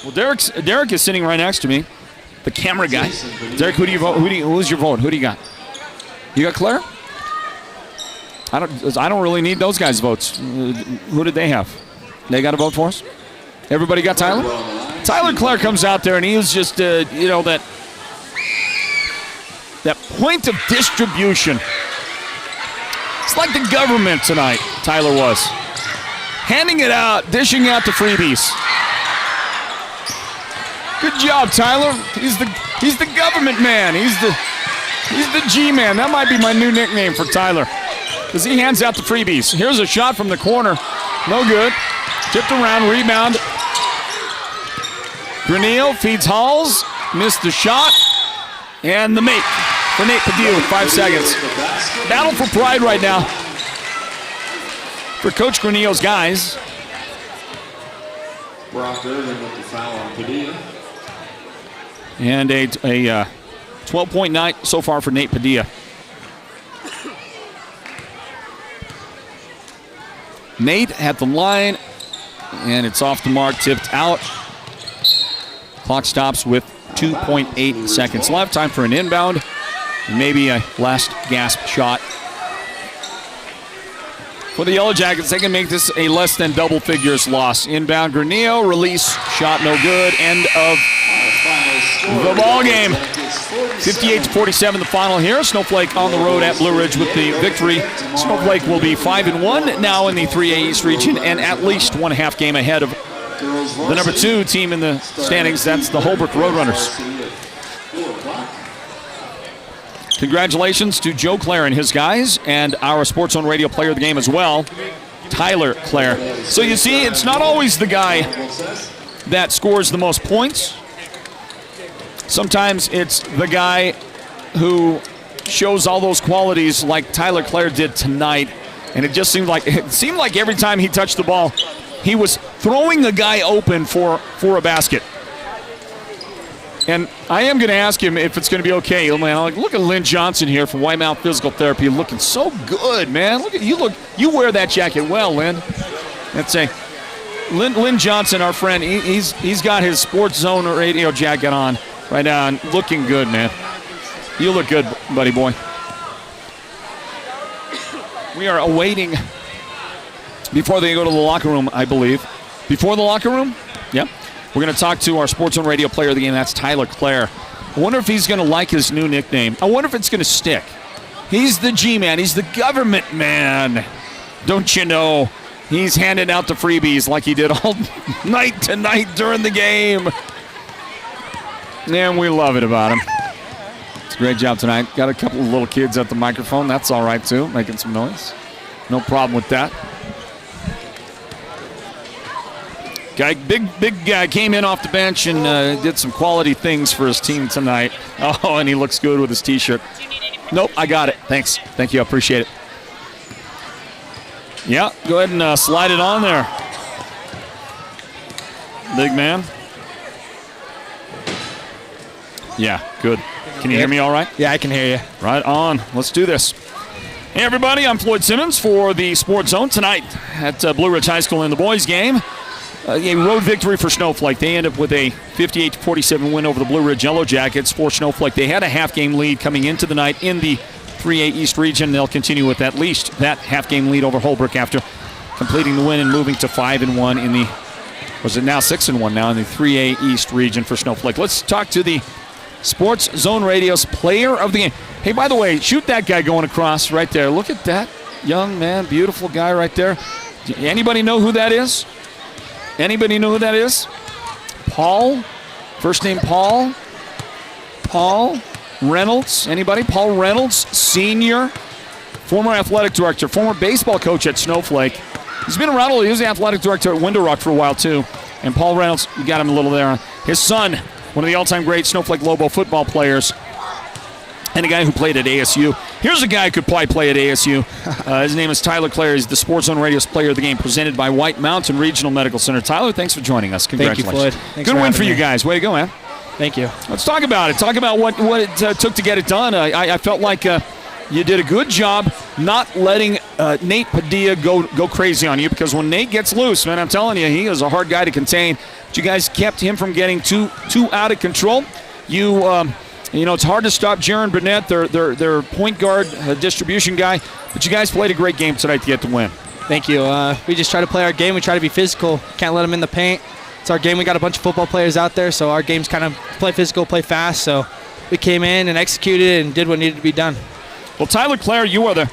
Well, Derek is sitting right next to me, the camera guy. Derek, who do you vote? Who's your vote? Who do you got? You got Claire? I don't really need those guys' votes. Who did they have? They got a vote for us? Everybody got Tyler? Tyler Claire comes out there and he was just, that point of distribution. It's like the government tonight, Tyler was. Handing it out, dishing out the freebies. Good job, Tyler. He's the government man. He's the G-man. That might be my new nickname for Tyler, because he hands out the freebies. Here's a shot from the corner. No good. Tipped around, rebound. Granillo feeds Halls. Missed the shot. And the make for Nate Padilla with 5 seconds. Battle for pride right now for Coach Granillo's guys. Brock Irvin with the foul on Padilla. And a 12-point night so far for Nate Padilla. Nate at the line, and it's off the mark, tipped out. Clock stops with 2.8 seconds left. Time for an inbound, and maybe a last gasp shot. For the Yellow Jackets, they can make this a less than double figures loss. Inbound Granillo, release, shot no good. End of the ball game. 58-47 the final here. Snowflake on the road at Blue Ridge with the victory. Snowflake will be 5-1 now in the 3A East region and at least 1.5 game ahead of the number 2 team in the standings. That's the Holbrook Roadrunners. Congratulations to Joe Clare and his guys, and our Sports Zone Radio player of the game as well, Tyler Clare. So you see, it's not always the guy that scores the most points. Sometimes it's the guy who shows all those qualities like Tyler Clare did tonight. And it seemed like every time he touched the ball, he was throwing the guy open for a basket. And I am going to ask him if it's going to be okay. Man, look at Lynn Johnson here from White Mountain Physical Therapy, looking so good, man. Look at you. You wear that jacket well, Lynn. Let's say Lynn Johnson, our friend, he's got his Sports Zone Radio jacket on right now, and looking good, man. You look good, buddy boy. We are awaiting before they go to the locker room, I believe. Before the locker room? Yep. We're going to talk to our Sports Zone Radio player of the game. That's Tyler Clare. I wonder if he's going to like his new nickname. I wonder if it's going to stick. He's the G-man. He's the government man. Don't you know? He's handing out the freebies like he did all night tonight during the game. And we love it about him. It's a great job tonight. Got a couple of little kids at the microphone. That's all right, too, making some noise. No problem with that. Guy, big guy came in off the bench and did some quality things for his team tonight. Oh, and he looks good with his T-shirt. Nope, I got it. Thanks. Thank you. I appreciate it. Yeah, go ahead and slide it on there. Big man. Yeah, good. Can you hear me all right? Yeah, I can hear you. Right on. Let's do this. Hey, everybody. I'm Floyd Simmons for the Sports Zone tonight at Blue Ridge High School in the boys' game. A road victory for Snowflake. They end up with a 58-47 win over the Blue Ridge Yellow Jackets for Snowflake. They had a half-game lead coming into the night in the 3A East region. They'll continue with at least that half-game lead over Holbrook after completing the win and moving to 5-1 in the, was it now 6-1 now in the 3A East region for Snowflake. Let's talk to the Sports Zone Radio's player of the game. Hey, by the way, shoot that guy going across right there. Look at that young man, beautiful guy right there. Anybody know who that is? Anybody know who that is? Paul? First name Paul? Paul Reynolds? Anybody? Paul Reynolds, senior, former athletic director, former baseball coach at Snowflake. He's been around a little. He was the athletic director at Window Rock for a while, too. And Paul Reynolds, you got him a little there. His son, one of the all-time great Snowflake Lobo football players, and a guy who played at ASU. Here's a guy who could probably play at ASU. His name is Tyler Clare. He's the Sports Zone Radio's player of the game, presented by White Mountain Regional Medical Center. Tyler, thanks for joining us. Congratulations. Thank you, Floyd. Thanks Good for win for having you me. guys. Way to go, man. Thank you. Let's talk about it. Talk about what it took to get it done. I felt like you did a good job not letting Nate Padilla go crazy on you, because when Nate gets loose, man, I'm telling you, he is a hard guy to contain. But you guys kept him from getting too out of control. You know, it's hard to stop Jaron Burnett, their point guard, distribution guy. But you guys played a great game tonight to get the win. Thank you. We just try to play our game. We try to be physical. Can't let them in the paint. It's our game. We got a bunch of football players out there, so our game's kind of play physical, play fast. So we came in and executed and did what needed to be done. Well, Tyler Clare, you are the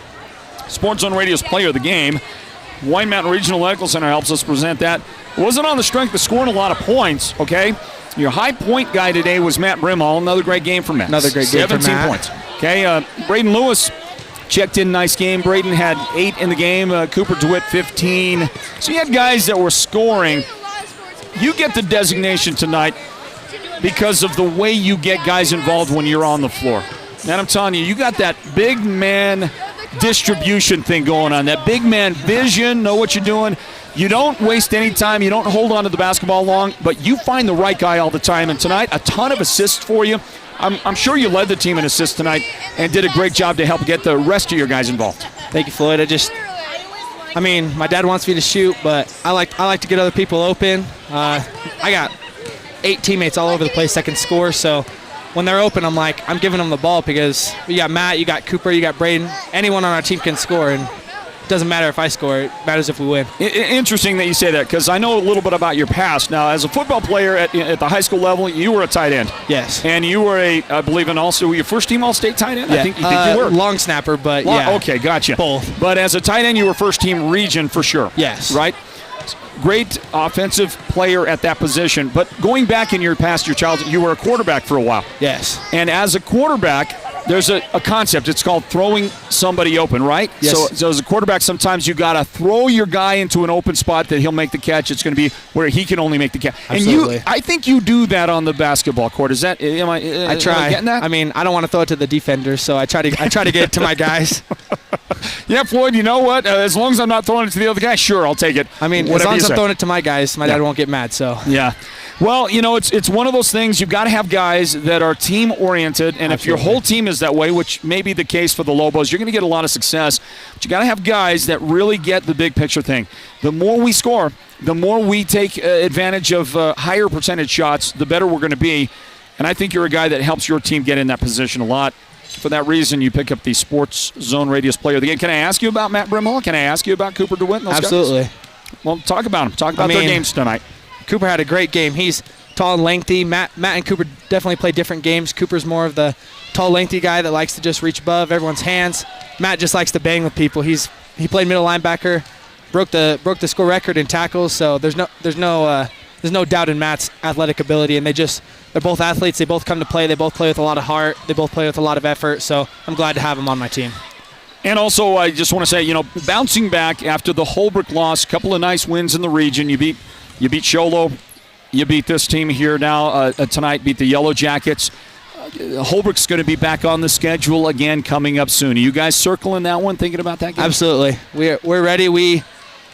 Sports Zone Radio's player of the game. White Mountain Regional Medical Center helps us present that. It wasn't on the strength of scoring a lot of points, okay? Your high point guy today was Matt Brimhall. Another great game for Matt. Another great game for Matt. 17 points. Okay, Braden Lewis checked in, nice game. Braden had 8 in the game. Cooper DeWitt, 15. So you had guys that were scoring. You get the designation tonight because of the way you get guys involved when you're on the floor. And I'm telling you, you got that big man distribution thing going on, that big man vision, know what you're doing. You don't waste any time. You don't hold on to the basketball long, but you find the right guy all the time. And tonight, a ton of assists for you. I'm sure you led the team in assists tonight and did a great job to help get the rest of your guys involved. Thank you, Floyd. I mean, my dad wants me to shoot, but I like to get other people open. I got 8 teammates all over the place that can score, so when they're open, I'm giving them the ball, because you got Matt, you got Cooper, you got Braden. Anyone on our team can score, and it doesn't matter if I score. It matters if we win. Interesting that you say that, because I know a little bit about your past. Now, as a football player at the high school level, you were a tight end. Yes. And you were I believe, were you first team All-State tight end? Yeah. I think you were. Long snapper, but yeah. Okay, gotcha. Both. But as a tight end, you were first team region for sure. Yes. Right? Great offensive player at that position. But going back in your childhood, you were a quarterback for a while. Yes. And as a quarterback, there's a concept. It's called throwing somebody open, right? Yes. So as a quarterback, sometimes you got to throw your guy into an open spot that he'll make the catch. It's going to be where he can only make the catch. Absolutely. And I think you do that on the basketball court. Is that? I try. Am I getting that? I mean, I don't want to throw it to the defenders, so I try to get it to my guys. Yeah, Floyd, you know what? As long as I'm not throwing it to the other guy, sure, I'll take it. I mean, as long as I'm throwing it to my guys, my dad won't get mad, so. Yeah. Well, you know, it's one of those things. You've got to have guys that are team-oriented, and if your whole team is that way, which may be the case for the Lobos, you're going to get a lot of success. But you got to have guys that really get the big picture thing. The more we score, the more we take advantage of higher percentage shots, the better we're going to be. And I think you're a guy that helps your team get in that position a lot. For that reason, you pick up the Sports Zone Radio's player of the game. Can I ask you about Matt Brimhall? Can I ask you about Cooper DeWitt? Absolutely. Guys? Well, talk about them. Talk about their games tonight. Cooper had a great game. He's tall and lengthy. Matt and Cooper definitely play different games. Cooper's more of the tall, lengthy guy that likes to just reach above everyone's hands. Matt just likes to bang with people. He played middle linebacker, broke the score record in tackles. So there's no there's no doubt in Matt's athletic ability, and they're both athletes. They both come to play. They both play with a lot of heart. They both play with a lot of effort, so I'm glad to have them on my team. And also, I just want to say, bouncing back after the Holbrook loss, a couple of nice wins in the region. You beat Sholo. You beat this team here now tonight, beat the Yellow Jackets. Holbrook's going to be back on the schedule again coming up soon. Are you guys circling that one, thinking about that game? Absolutely. We're ready. We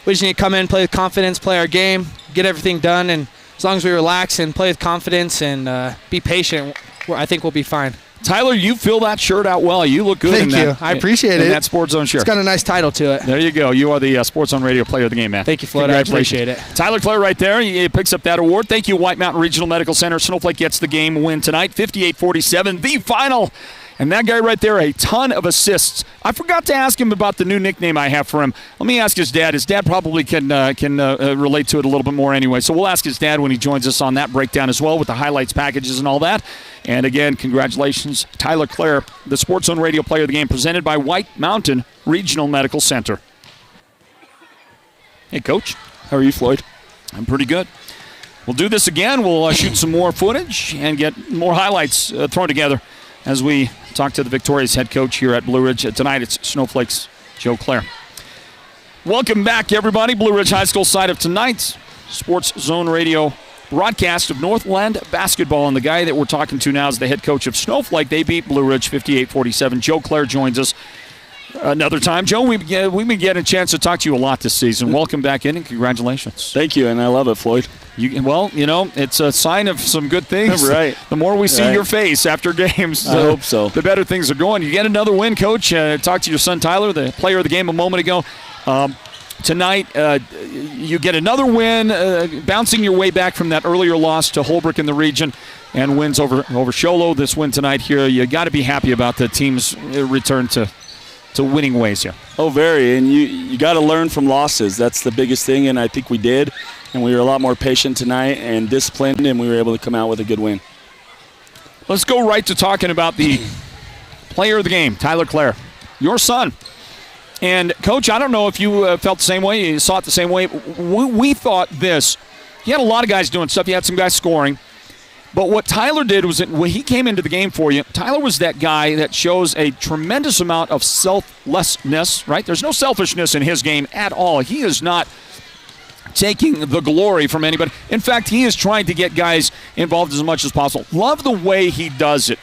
just need to come in, play with confidence, play our game, get everything done, and as long as we relax and play with confidence and be patient, I think we'll be fine. Tyler, you fill that shirt out well. You look good Thank in you. that. I appreciate in it. that Sports Zone shirt. It's got a nice title to it. There you go. You are the Sports Zone Radio Player of the Game, man. Thank you, Floyd. I appreciate it. Tyler Clare right there. He picks up that award. Thank you, White Mountain Regional Medical Center. Snowflake gets the game win tonight, 58-47, the final. And that guy right there, a ton of assists. I forgot to ask him about the new nickname I have for him. Let me ask his dad. His dad probably can relate to it a little bit more anyway. So we'll ask his dad when he joins us on that breakdown as well with the highlights packages and all that. And again, congratulations, Tyler Clare, the Sports Zone Radio Player of the Game, presented by White Mountain Regional Medical Center. Hey, Coach. How are you, Floyd? I'm pretty good. We'll do this again. We'll shoot some more footage and get more highlights thrown together as we talk to the Victoria's head coach here at Blue Ridge. Tonight it's Snowflake's Joe Clare. Welcome back, everybody. Blue Ridge High School side of tonight's Sports Zone Radio broadcast of Northland Basketball. And the guy that we're talking to now is the head coach of Snowflake. They beat Blue Ridge 58-47. Joe Clare joins us another time. Joe, we've been getting a chance to talk to you a lot this season. Welcome back in and congratulations. Thank you, and I love it, Floyd. It's a sign of some good things. Right. The more we see your face after games, I hope so. The better things are going. You get another win, Coach. Talked to your son, Tyler, the player of the game a moment ago. Tonight, you get another win, bouncing your way back from that earlier loss to Holbrook in the region and wins over Sholo. This win tonight here, you got to be happy about the team's return to winning ways here. Oh, very. And you got to learn from losses. That's the biggest thing, and I think we did. And we were a lot more patient tonight and disciplined, and we were able to come out with a good win. Let's go right to talking about the player of the game, Tyler Clare, your son. And, Coach, I don't know if you felt the same way, you saw it the same way. We thought this. You had a lot of guys doing stuff. You had some guys scoring. But what Tyler did was that when he came into the game for you, Tyler was that guy that shows a tremendous amount of selflessness, right? There's no selfishness in his game at all. He is not taking the glory from anybody. In fact, he is trying to get guys involved as much as possible. Love the way he does it.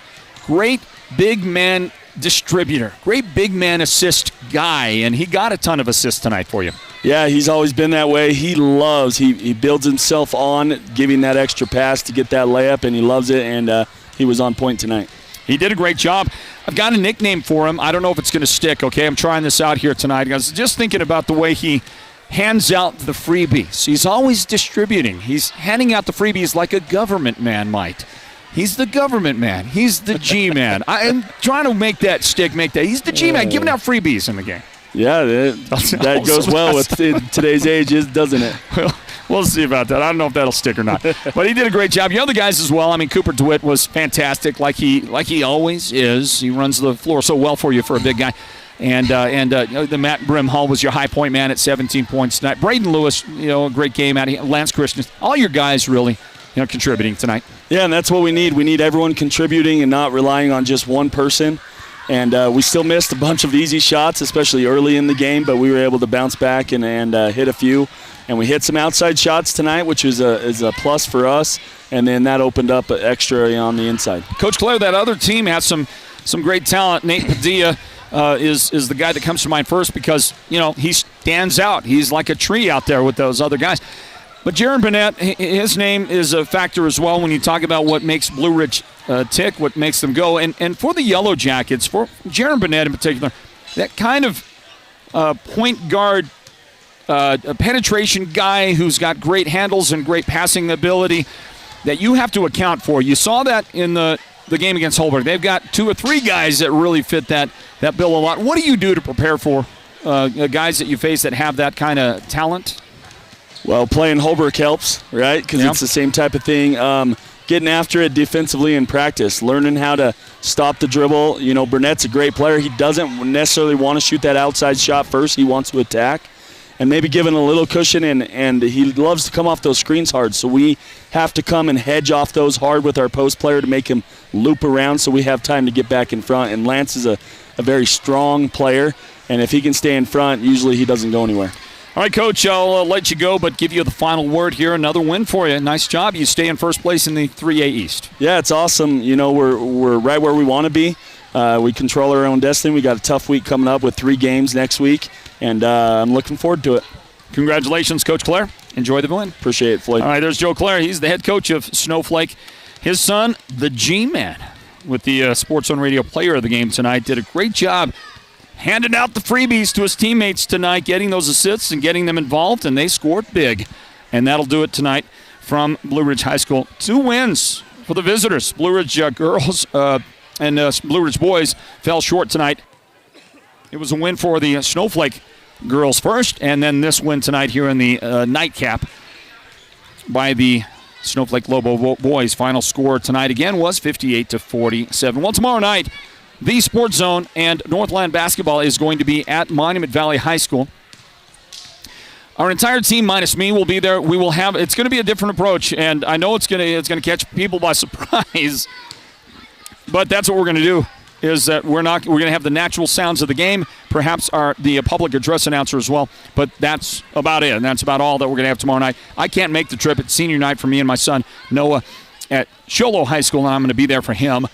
Great big man distributor. Great big man assist guy, and he got a ton of assists tonight for you. Yeah, he's always been that way. He builds himself on giving that extra pass to get that layup, and he loves it, and he was on point tonight. He did a great job. I've got a nickname for him. I don't know if it's going to stick, okay? I'm trying this out here tonight. I was just thinking about the way he hands out the freebies. He's always distributing. He's handing out the freebies like a government man might. He's the government man. He's the G-man. I'm trying to make that stick, He's the G-man, giving out freebies in the game. Yeah, that goes well with today's age, doesn't it? Well, we'll see about that. I don't know if that'll stick or not. But he did a great job. The other guys as well. I mean, Cooper DeWitt was fantastic, like he always is. He runs the floor so well for you for a big guy. And the Matt Brimhall was your high point man at 17 points tonight. Braden Lewis, a great game out of him. Lance Christian, all your guys really contributing tonight. Yeah, and that's what we need. We need everyone contributing and not relying on just one person. And we still missed a bunch of easy shots, especially early in the game, but we were able to bounce back and hit a few. And we hit some outside shots tonight, which is a plus for us. And then that opened up extra on the inside. Coach Clare, that other team has some great talent. Nate Padilla is the guy that comes to mind first because, he stands out. He's like a tree out there with those other guys. But Jaron Burnett, his name is a factor as well when you talk about what makes Blue Ridge tick, what makes them go. And for the Yellow Jackets, for Jaron Burnett in particular, that kind of point guard a penetration guy who's got great handles and great passing ability that you have to account for. You saw that in the game against Holbrook. They've got 2 or 3 guys that really fit that bill a lot. What do you do to prepare for guys that you face that have that kind of talent? Well, playing Holbrook helps, right? Because it's the same type of thing. Getting after it defensively in practice, learning how to stop the dribble. Burnett's a great player. He doesn't necessarily want to shoot that outside shot first. He wants to attack. and maybe given a little cushion, and he loves to come off those screens hard. So we have to come and hedge off those hard with our post player to make him loop around so we have time to get back in front. And Lance is a very strong player, and if he can stay in front, usually he doesn't go anywhere. All right, Coach, I'll let you go, but give you the final word here. Another win for you. Nice job. You stay in first place in the 3A East. Yeah, it's awesome. You know, we're right where we want to be. We control our own destiny. We got a tough week coming up with 3 games next week, and I'm looking forward to it. Congratulations, Coach Clare. Enjoy the win. Appreciate it, Floyd. All right, there's Joe Clare. He's the head coach of Snowflake. His son, the G-Man, with the Sports Zone Radio Player of the Game tonight, did a great job handing out the freebies to his teammates tonight, getting those assists and getting them involved, and they scored big. And that'll do it tonight from Blue Ridge High School. 2 wins for the visitors. Blue Ridge girls and Blue Ridge boys fell short tonight. It was a win for the Snowflake girls first, and then this win tonight here in the nightcap by the Snowflake Lobo boys. Final score tonight again was 58-47. Well, tomorrow night, the Sports Zone and Northland Basketball is going to be at Monument Valley High School. Our entire team, minus me, will be there. We will have. It's going to be a different approach, and I know it's going to catch people by surprise. But that's what we're going to do. Is that we're going to have the natural sounds of the game, perhaps the public address announcer as well. But that's about it, and that's about all that we're going to have tomorrow night. I can't make the trip. It's senior night for me and my son Noah at Sholo High School, and I'm going to be there for him.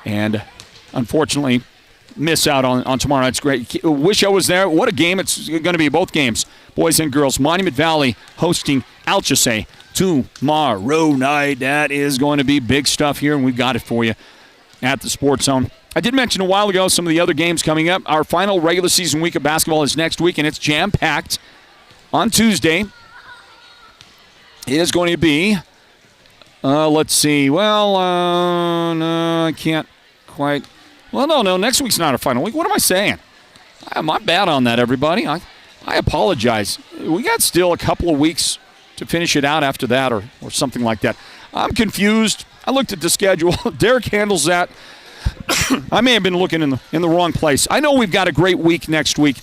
And unfortunately, miss out on tomorrow night's great. Wish I was there. What a game it's going to be, both games. Boys and girls. Monument Valley hosting Alchese tomorrow night. That is going to be big stuff here, and we've got it for you at the Sports Zone. I did mention a while ago some of the other games coming up. Our final regular season week of basketball is next week, and it's jam-packed. On Tuesday, it is going to be, let's see, no, I can't quite. Well, no, next week's not a final week. What am I saying? I'm bad on that, everybody. I apologize. We got still a couple of weeks to finish it out after that or something like that. I'm confused. I looked at the schedule. Derek handles that. I may have been looking in the wrong place. I know we've got a great week next week,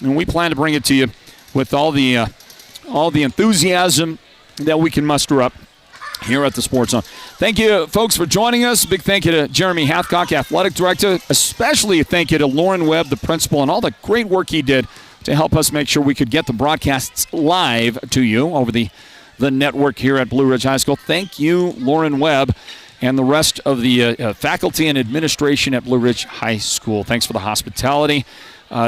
and we plan to bring it to you with all the enthusiasm that we can muster up here at the Sports Zone. Thank you, folks, for joining us. Big thank you to Jeremy Hathcock, Athletic Director. Especially a thank you to Lauren Webb, the principal, and all the great work he did to help us make sure we could get the broadcasts live to you over the network here at Blue Ridge High School. Thank you, Lauren Webb, and the rest of the faculty and administration at Blue Ridge High School. Thanks for the hospitality.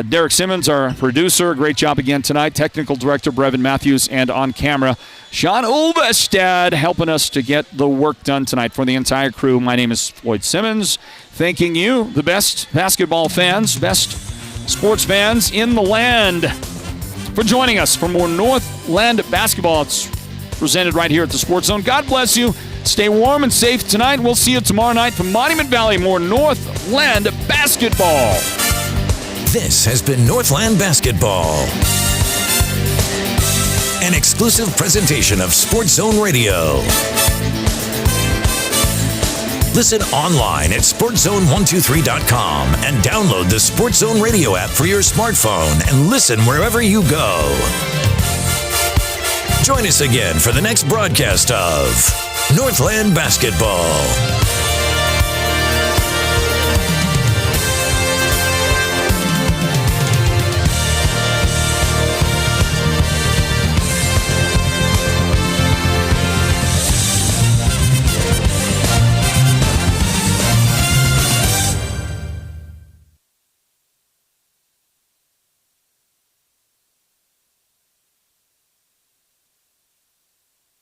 Derek Simmons, our producer, great job again tonight. Technical director, Brevin Matthews, and on camera, Sean Ulvestad, helping us to get the work done tonight for the entire crew. My name is Floyd Simmons, thanking you, the best basketball fans, best sports fans in the land, for joining us for more Northland Basketball. It's presented right here at the Sports Zone. God bless you. Stay warm and safe tonight. We'll see you tomorrow night from Monument Valley. More Northland Basketball. This has been Northland Basketball, an exclusive presentation of Sports Zone Radio. Listen online at sportszone123.com and download the Sports Zone Radio app for your smartphone and listen wherever you go. Join us again for the next broadcast of Northland Basketball.